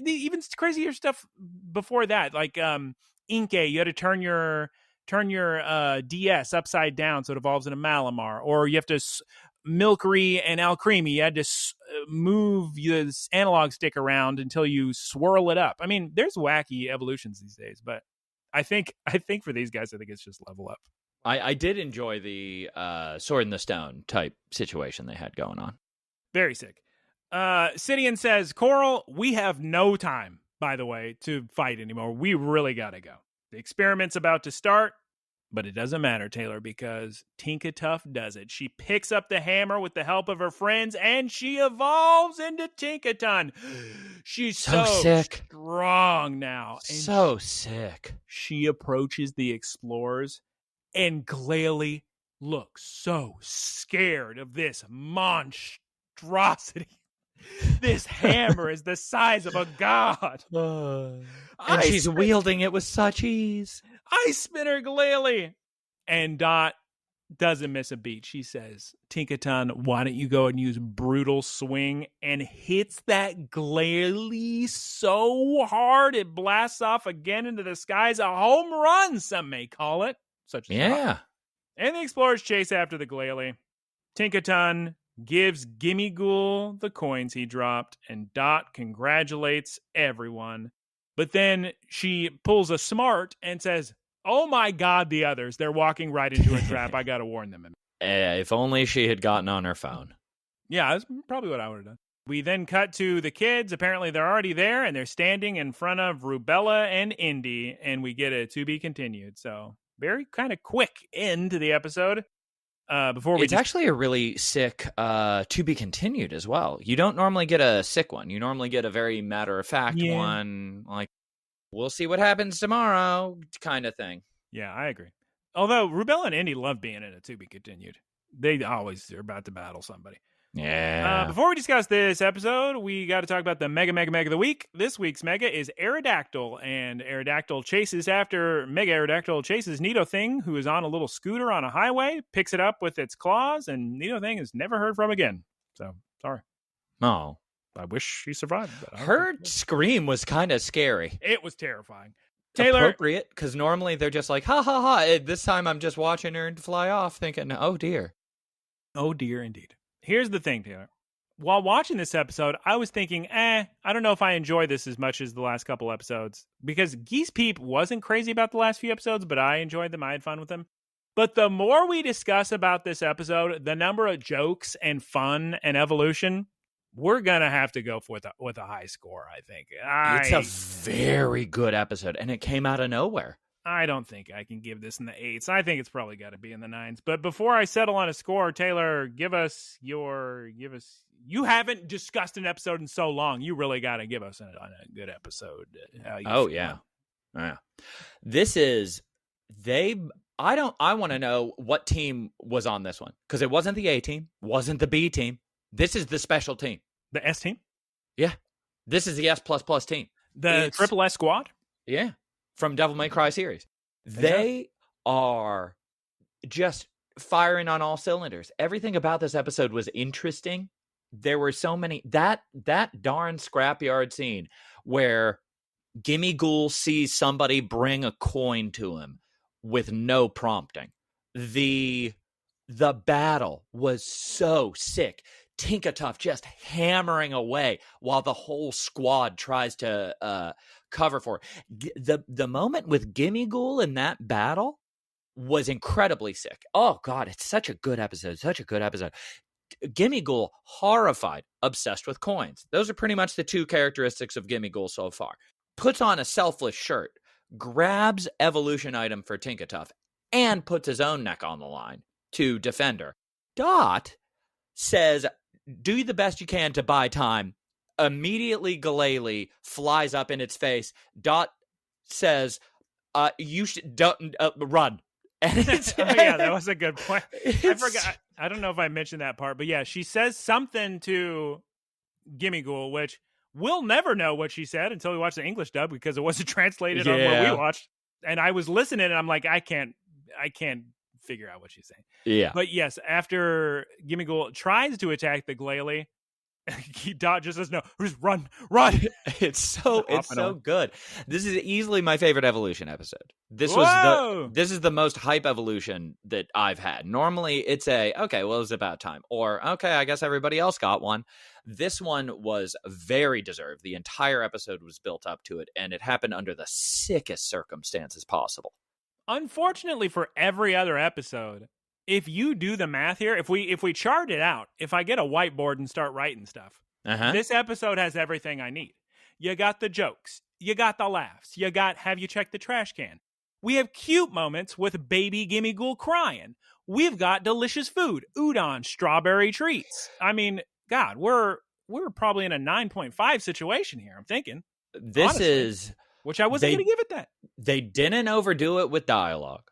even crazier stuff before that, like Inkay, you had to turn your DS upside down so it evolves into Malamar, or you have to Milcery and Alcremie, you had to move the analog stick around until you swirl it up. I mean, there's wacky evolutions these days, but I think for these guys, I think it's just level up. I did enjoy the Sword in the Stone type situation they had going on. Very sick. Sidian says, Coral, we have no time, by the way, to fight anymore. We really gotta go. The experiment's about to start, but it doesn't matter, Taylor, because Tinkatuff does it. She picks up the hammer with the help of her friends, and she evolves into Tinkatuff. She's so sick. Strong now. And sick. She approaches the explorers, and Glalie looks so scared of this monstrosity. This hammer is the size of a god. And she's wielding it with such ease. Ice Spinner Glalie. And Dot doesn't miss a beat. She says, Tinkatuff, why don't you go and use Brutal Swing? And hits that Glalie so hard it blasts off again into the skies. A home run, some may call it. Such a And the explorers chase after the Glalie. Tinkatuff gives Gimmighoul the coins he dropped, and Dot congratulates everyone. But then she pulls a smart and says, oh my God, the others. They're walking right into a trap. I got to warn them. If only she had gotten on her phone. Yeah, that's probably what I would have done. We then cut to the kids. Apparently they're already there, and they're standing in front of Rubella and Indy, and we get a to be continued. So very kind of quick end to the episode. It's actually a really sick to be continued as well. You don't normally get a sick one. You normally get a very matter-of-fact one, like, we'll see what happens tomorrow kind of thing. Yeah, I agree. Although Rubella and Indy love being in it to be continued. They always are about to battle somebody. Yeah. Before we discuss this episode, we got to talk about the Mega of the Week. This week's Mega is Aerodactyl, and Aerodactyl chases after Mega Aerodactyl chases Nidothing, who is on a little scooter on a highway, picks it up with its claws, and Nidothing is never heard from again. So, sorry. Oh. I wish she survived. But her scream was kind of scary. It was terrifying. Taylor, appropriate, because normally they're just like, ha ha ha. This time I'm just watching her fly off thinking, oh dear. Oh dear indeed. Here's the thing, Taylor. While watching this episode, I was thinking, I don't know if I enjoy this as much as the last couple episodes. Because Geese Peep wasn't crazy about the last few episodes, but I enjoyed them. I had fun with them. But the more we discuss about this episode, the number of jokes and fun and evolution we're going to have to go with a high score, I think. It's a very good episode, and it came out of nowhere. I don't think I can give this in the 8s. I think it's probably got to be in the 9s. But before I settle on a score, Taylor, you haven't discussed an episode in so long. You really got to give us a good episode. Yeah. This is I want to know what team was on this one, because it wasn't the A team, wasn't the B team. This is the special team. The S team? Yeah. This is the S++ team. The Triple S squad? Yeah. From Devil May Cry series. They are just firing on all cylinders. Everything about this episode was interesting. There were so many. That darn scrapyard scene where Gimme Ghoul sees somebody bring a coin to him with no prompting. The battle was so sick. Tinkatuff just hammering away while the whole squad tries to cover for it. The moment with Gimme Ghoul in that battle was incredibly sick. Oh God, it's such a good episode. Gimme Ghoul, horrified, obsessed with coins. Those are pretty much the two characteristics of Gimme Ghoul so far. Puts on a selfless shirt, grabs evolution item for Tinkatuff, and puts his own neck on the line to defend her. Dot says, do the best you can to buy time. Immediately, Glalie flies up in its face. Dot says, you should run. And that was a good point. I forgot. I don't know if I mentioned that part, but yeah, she says something to Gimme Ghoul, which we'll never know what she said until we watch the English dub, because it wasn't translated on what we watched. And I was listening, and I'm like, I can't figure out what she's saying. Yeah. But yes, after Gimme Ghoul tries to attack the Glalie, Dot just says no, just run. It's so good. This is easily my favorite evolution episode. This is the most hype evolution that I've had. Normally it's okay, well, it's about time, or okay, I guess everybody else got one. This one was very deserved. The entire episode was built up to it, and it happened under the sickest circumstances possible. Unfortunately for every other episode, if you do the math here, if we chart it out, if I get a whiteboard and start writing stuff, this episode has everything I need. You got the jokes. You got the laughs. You got, have you checked the trash can? We have cute moments with baby Gimme Ghoul crying. We've got delicious food, udon, strawberry treats. I mean, God, we're probably in a 9.5 situation here, I'm thinking. Which I wasn't going to give it that. They didn't overdo it with dialogue.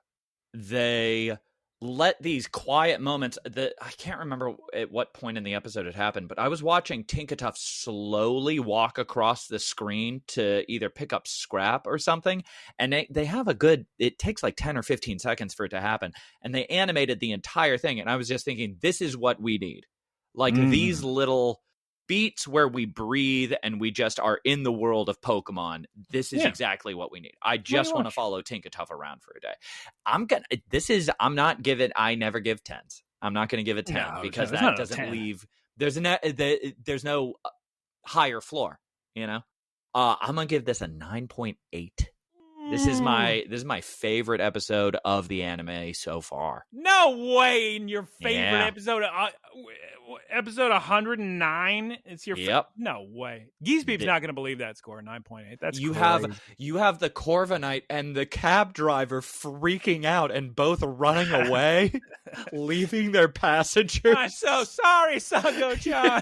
They let these quiet moments that I can't remember at what point in the episode it happened, but I was watching Tinkatuff slowly walk across the screen to either pick up scrap or something. And they have it takes like 10 or 15 seconds for it to happen. And they animated the entire thing. And I was just thinking, this is what we need. Like these little beats where we breathe and we just are in the world of Pokemon. This is exactly what we need. I just want to follow Tinkatuff around for a day. I never give 10s. I'm not going to give it 10 because that doesn't leave. There's no higher floor, you know? I'm going to give this a 9.8. This is my favorite episode of the anime so far. No way! In your favorite episode, episode 109. It's your no way. Geese Peep's not going to believe that score. 9.8. That's you crazy. You have the Corviknight and the cab driver freaking out and both running away, leaving their passengers. I'm so sorry, Sango-chan.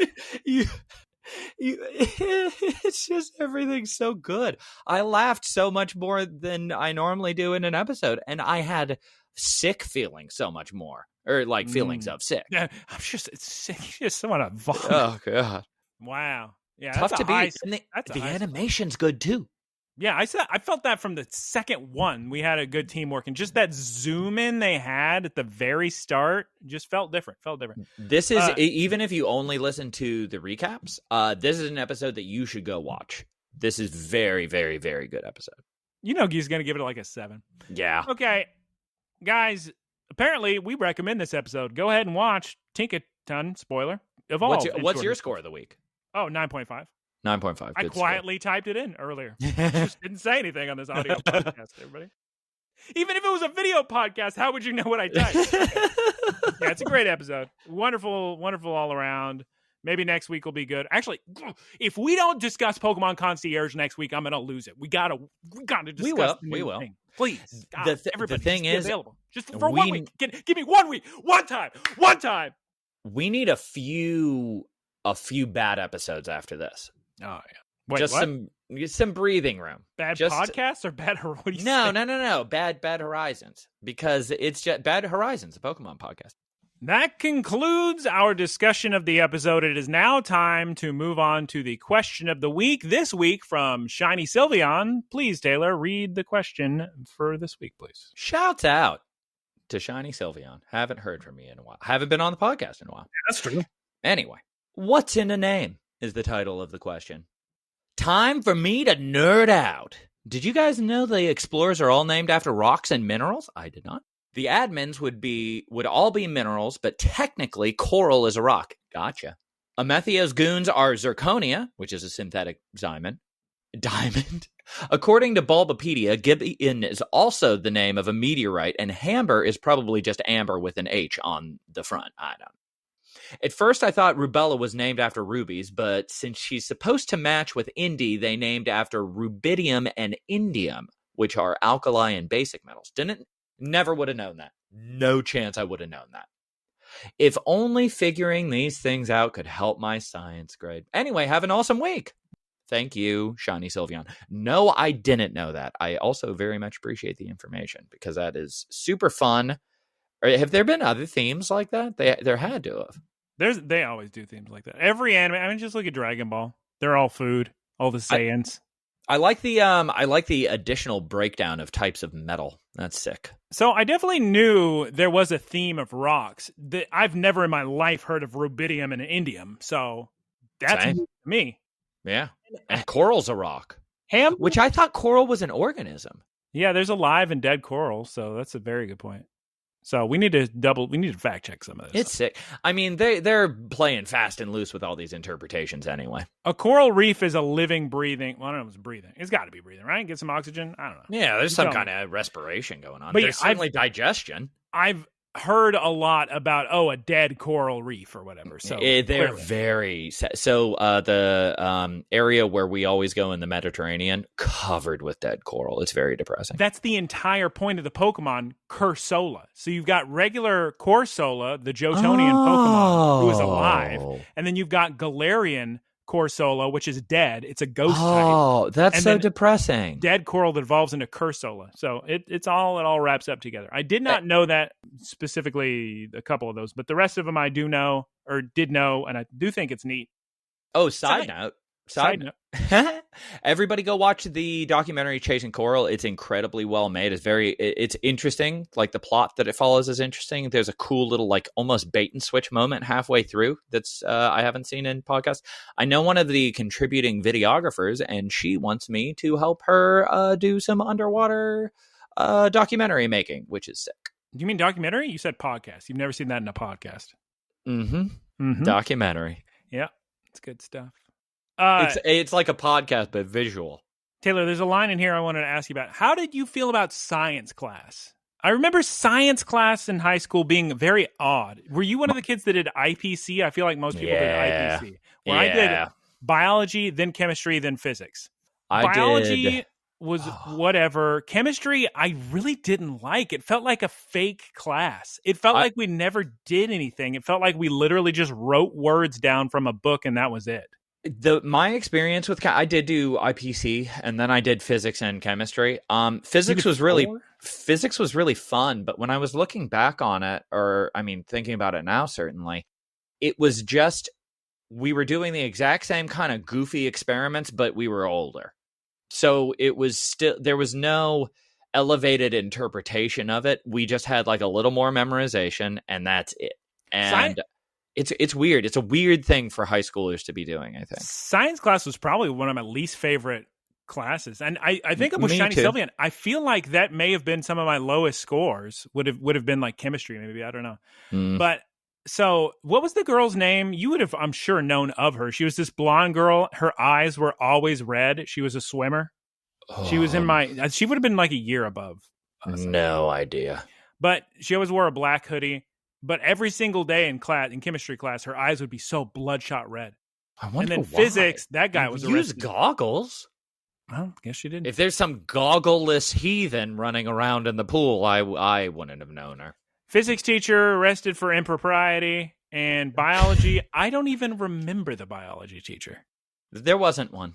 It's just everything's so good. I laughed so much more than I normally do in an episode, and I had sick feelings so much more, or like feelings of sick. Yeah, it's sick. You just want to vomit. Oh God! Wow. Yeah, tough to beat. And the animation's good too. Yeah, I felt that from the second one. We had a good team working. Just that zoom in they had at the very start just felt different. This is, even if you only listen to the recaps, this is an episode that you should go watch. This is very, very, very good episode. You know Gee's going to give it like a 7. Yeah. Okay, guys, apparently we recommend this episode. Go ahead and watch Tinkatuff, spoiler. Evolve. What's your score of the week? Oh, 9.5. 9.5. I quietly typed it in earlier. Just didn't say anything on this audio podcast, everybody. Even if it was a video podcast, how would you know what I typed? Yeah, it's a great episode. Wonderful all around. Maybe next week will be good. Actually, if we don't discuss Pokemon Concierge next week, I'm going to lose it. We gotta discuss the new thing. Please. God, everybody, the thing is, available. Just for 1 week. Give me 1 week. One time. We need a few bad episodes after this. Oh, yeah. Wait, just what? some breathing room. Bad podcasts or bad? What do you say? No. Bad Horizons, because it's just Bad Horizons, a Pokemon podcast. That concludes our discussion of the episode. It is now time to move on to the question of the week. This week from Shiny Sylveon. Please, Taylor, read the question for this week, please. Shouts out to Shiny Sylveon. Haven't heard from you in a while. Haven't been on the podcast in a while. Yeah, that's true. Anyway, what's in a name is the title of the question. Time for me to nerd out. Did you guys know the explorers are all named after rocks and minerals? I did not. The admins would all be minerals, but technically coral is a rock. Gotcha. Amethio's goons are zirconia, which is a synthetic diamond. According to Bulbapedia, Gibbon is also the name of a meteorite, and Hamber is probably just amber with an H on the front. I don't know. At first, I thought Rubella was named after rubies, but since she's supposed to match with Indy, they named after rubidium and indium, which are alkali and basic metals. Never would have known that. No chance I would have known that. If only figuring these things out could help my science grade. Anyway, have an awesome week. Thank you, Shiny Sylveon. No, I didn't know that. I also very much appreciate the information because that is super fun. Have there been other themes like that? There had to have. They always do themes like that. Every anime. I mean, just look at Dragon Ball. They're all food. All the Saiyans. I like the additional breakdown of types of metal. That's sick. So I definitely knew there was a theme of rocks. I've never in my life heard of rubidium and indium. So that's new to me. Yeah. And coral's a rock. Hamber? Which I thought coral was an organism. Yeah, there's a live and dead coral, so that's a very good point. So we need to fact check some of this. It's sick. I mean, they're playing fast and loose with all these interpretations anyway. A coral reef is a living, breathing. Well, I don't know if it's breathing. It's got to be breathing, right? Get some oxygen. I don't know. Yeah, there's some kind of respiration going on. But there's certainly digestion. I've heard a lot about a dead coral reef or whatever. So they're very the area where we always go in the Mediterranean covered with dead coral. It's very depressing. That's the entire point of the Pokemon Cursola. So you've got regular Corsola, the Johtonian Pokemon, who is alive, and then you've got Galarian Corsola, which is dead. It's a ghost type. Oh, that's so depressing. Dead coral that evolves into Cursola. So it all wraps up together. I did not know that specifically, a couple of those, but the rest of them I do know or did know, and I do think it's neat. Oh, side note. Everybody go watch the documentary Chasing Coral. It's incredibly well made. It's interesting. Like the plot that it follows is interesting. There's a cool little like almost bait and switch moment halfway through that's I haven't seen in podcasts. I know one of the contributing videographers, and she wants me to help her do some underwater documentary making, which is sick. You mean documentary? You said podcast. You've never seen that in a podcast. Mm-hmm. Documentary. Yeah, it's good stuff. It's like a podcast, but visual. Taylor, there's a line in here I wanted to ask you about. How did you feel about science class? I remember science class in high school being very odd. Were you one of the kids that did IPC? I feel like most people did IPC. I did biology, then chemistry, then physics. Biology was whatever. Chemistry, I really didn't like. It felt like a fake class. It felt like we never did anything. It felt like we literally just wrote words down from a book and that was it. My experience with I did do IPC and then I did physics and chemistry. Physics was really fun, but when I was looking back on it, thinking about it now, certainly, it was just we were doing the exact same kind of goofy experiments, but we were older. So it was there was no elevated interpretation of it. We just had like a little more memorization, and that's it. And it's weird. It's a weird thing for high schoolers to be doing, I think. Science class was probably one of my least favorite classes. And I think with Shiny Sylveon, I feel like that may have been some of my lowest scores would have been like chemistry, maybe. I don't know. But so what was the girl's name? You would have, I'm sure, known of her. She was this blonde girl. Her eyes were always red. She was a swimmer. She was she would have been like a year above us. No idea. But she always wore a black hoodie. but every single day in chemistry class, her eyes would be so bloodshot red. I wonder and then why. physics, that guy was use goggles. Well, I guess she didn't. If there's some goggleless heathen running around in the pool, I wouldn't have known her. Physics teacher arrested for impropriety. And biology, I don't even remember the biology teacher. There wasn't one.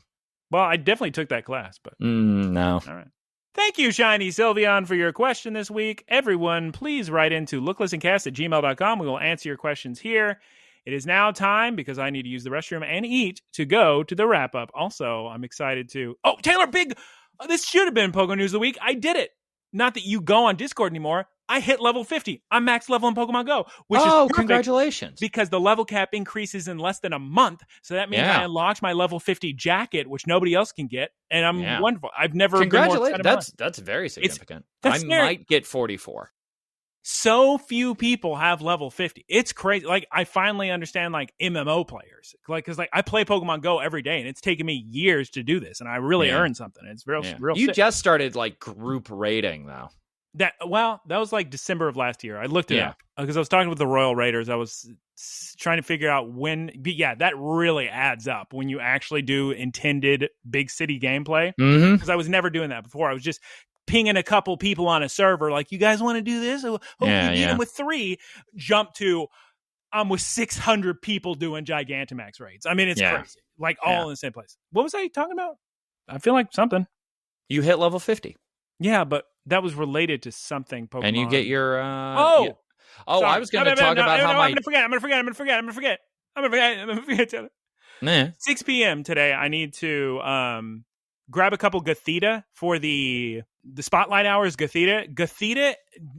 Well, I definitely took that class, but no. All right. Thank you, Shiny Sylveon, for your question this week. Everyone, please write into looklistencast@gmail.com. We will answer your questions here. It is now time, because I need to use the restroom and eat, to go to the wrap-up. Also, I'm excited to... Oh, Taylor, this should have been Poké News of the Week. I did it. Not that you go on Discord anymore. I hit level 50. I'm max level in Pokemon Go. Which is congratulations. Because the level cap increases in less than a month. So that means I unlocked my level 50 jacket, which nobody else can get. And I'm wonderful. I've never been more excited. That's very significant. I might get 44. So few people have level 50. It's crazy. Like, I finally understand, like, MMO players. Like, because, like, I play Pokemon Go every day, and it's taken me years to do this, and I really earned something. It's real You sick. just started, like, group raiding, though. That was, like, December of last year. I looked it up, because I was talking with the Royal Raiders. I was trying to figure out when... But yeah, that really adds up when you actually do intended big city gameplay. Because I was never doing that before. I was just... pinging a couple people on a server, like, you guys want to do this? Hope we beat them with 3. Jump to, I'm with 600 people doing Gigantamax raids. I mean, it's crazy. Like, all in the same place. What was I talking about? I feel like something. You hit level 50. Yeah, but that was related to something Pokemon. And you get your... Sorry. I was going to talk about how I'm going to forget. Taylor. 6 p.m. today, I need to grab a couple Gothita for the spotlight hours. Gothita.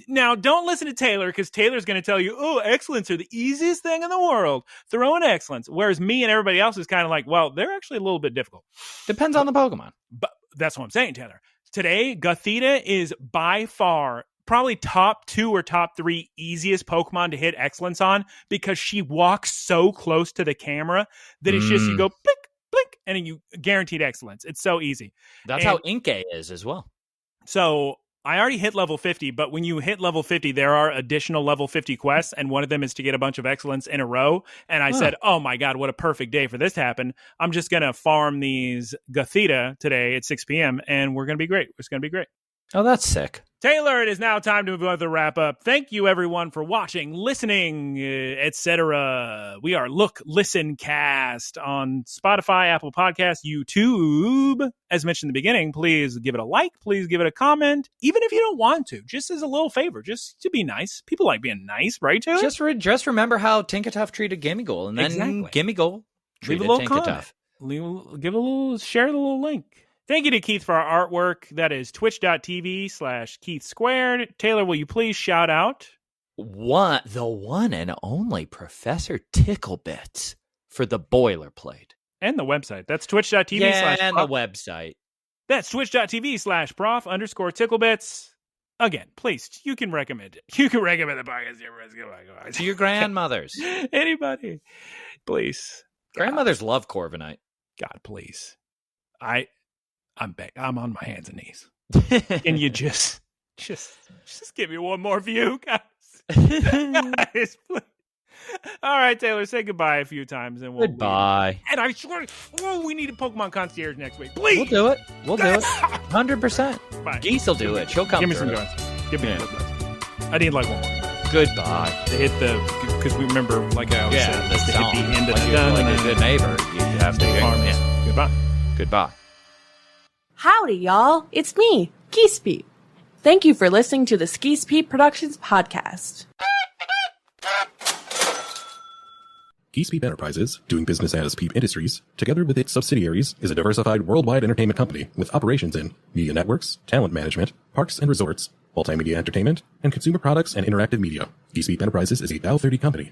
Now, don't listen to Taylor, because Taylor's going to tell you, oh, excellence are the easiest thing in the world. Throw in excellence. Whereas me and everybody else is kind of like, well, they're actually a little bit difficult. Depends on the Pokemon. But that's what I'm saying, Taylor. Today, Gothita is by far probably top 2 or top 3 easiest Pokemon to hit excellence on, because she walks so close to the camera that it's just, you go blink, blink, and you guaranteed excellence. It's so easy. That's how Inkay is as well. So I already hit level 50, but when you hit level 50, there are additional level 50 quests, and one of them is to get a bunch of excellence in a row. And I said, oh my God, what a perfect day for this to happen. I'm just going to farm these Gothita today at 6 p.m., and we're going to be great. It's going to be great. Oh, that's sick. Taylor, it is now time to move on to the wrap-up. Thank you, everyone, for watching, listening, etc. We are Look, Listen, Cast on Spotify, Apple Podcasts, YouTube. As mentioned in the beginning, please give it a like. Please give it a comment, even if you don't want to. Just as a little favor, just to be nice. People like being nice, right, Taylor? Just remember how Tinkatuff treated Gimmighoul, and then Gimmighoul treated Tinkatuff. Share the little link. Thank you to Keith for our artwork. That is twitch.tv/Keith Squared. Taylor, will you please shout out? The one and only Professor Ticklebits for the boilerplate. And the website. That's twitch.tv/. And the website. That's twitch.tv/prof_Ticklebits. Again, please, you can recommend it. You can recommend the podcast to your grandmothers. Anybody. Please. Grandmothers love Corviknight. God, please. I'm back. I'm on my hands and knees. Can you just give me one more view, guys? Guys, please. All right, Taylor, say goodbye a few times, and we'll goodbye. Leave. And I swear, we need a Pokemon concierge next week. Please, we'll do it. 100%. Bye. Geese will do it. She'll come. Give me some guns. Give me some guns. I need like one more. Goodbye. To hit because we remember, like I always said, to hit the end of the gun. Like a good neighbor, you have to farm it. Goodbye. Goodbye. Howdy, y'all. It's me, Geese Peep. Thank you for listening to the Geese Peep Productions podcast. Geese Peep Enterprises, doing business as Peep Industries, together with its subsidiaries, is a diversified worldwide entertainment company with operations in media networks, talent management, parks and resorts, multimedia entertainment, and consumer products and interactive media. Geese Peep Enterprises is a Dow 30 company.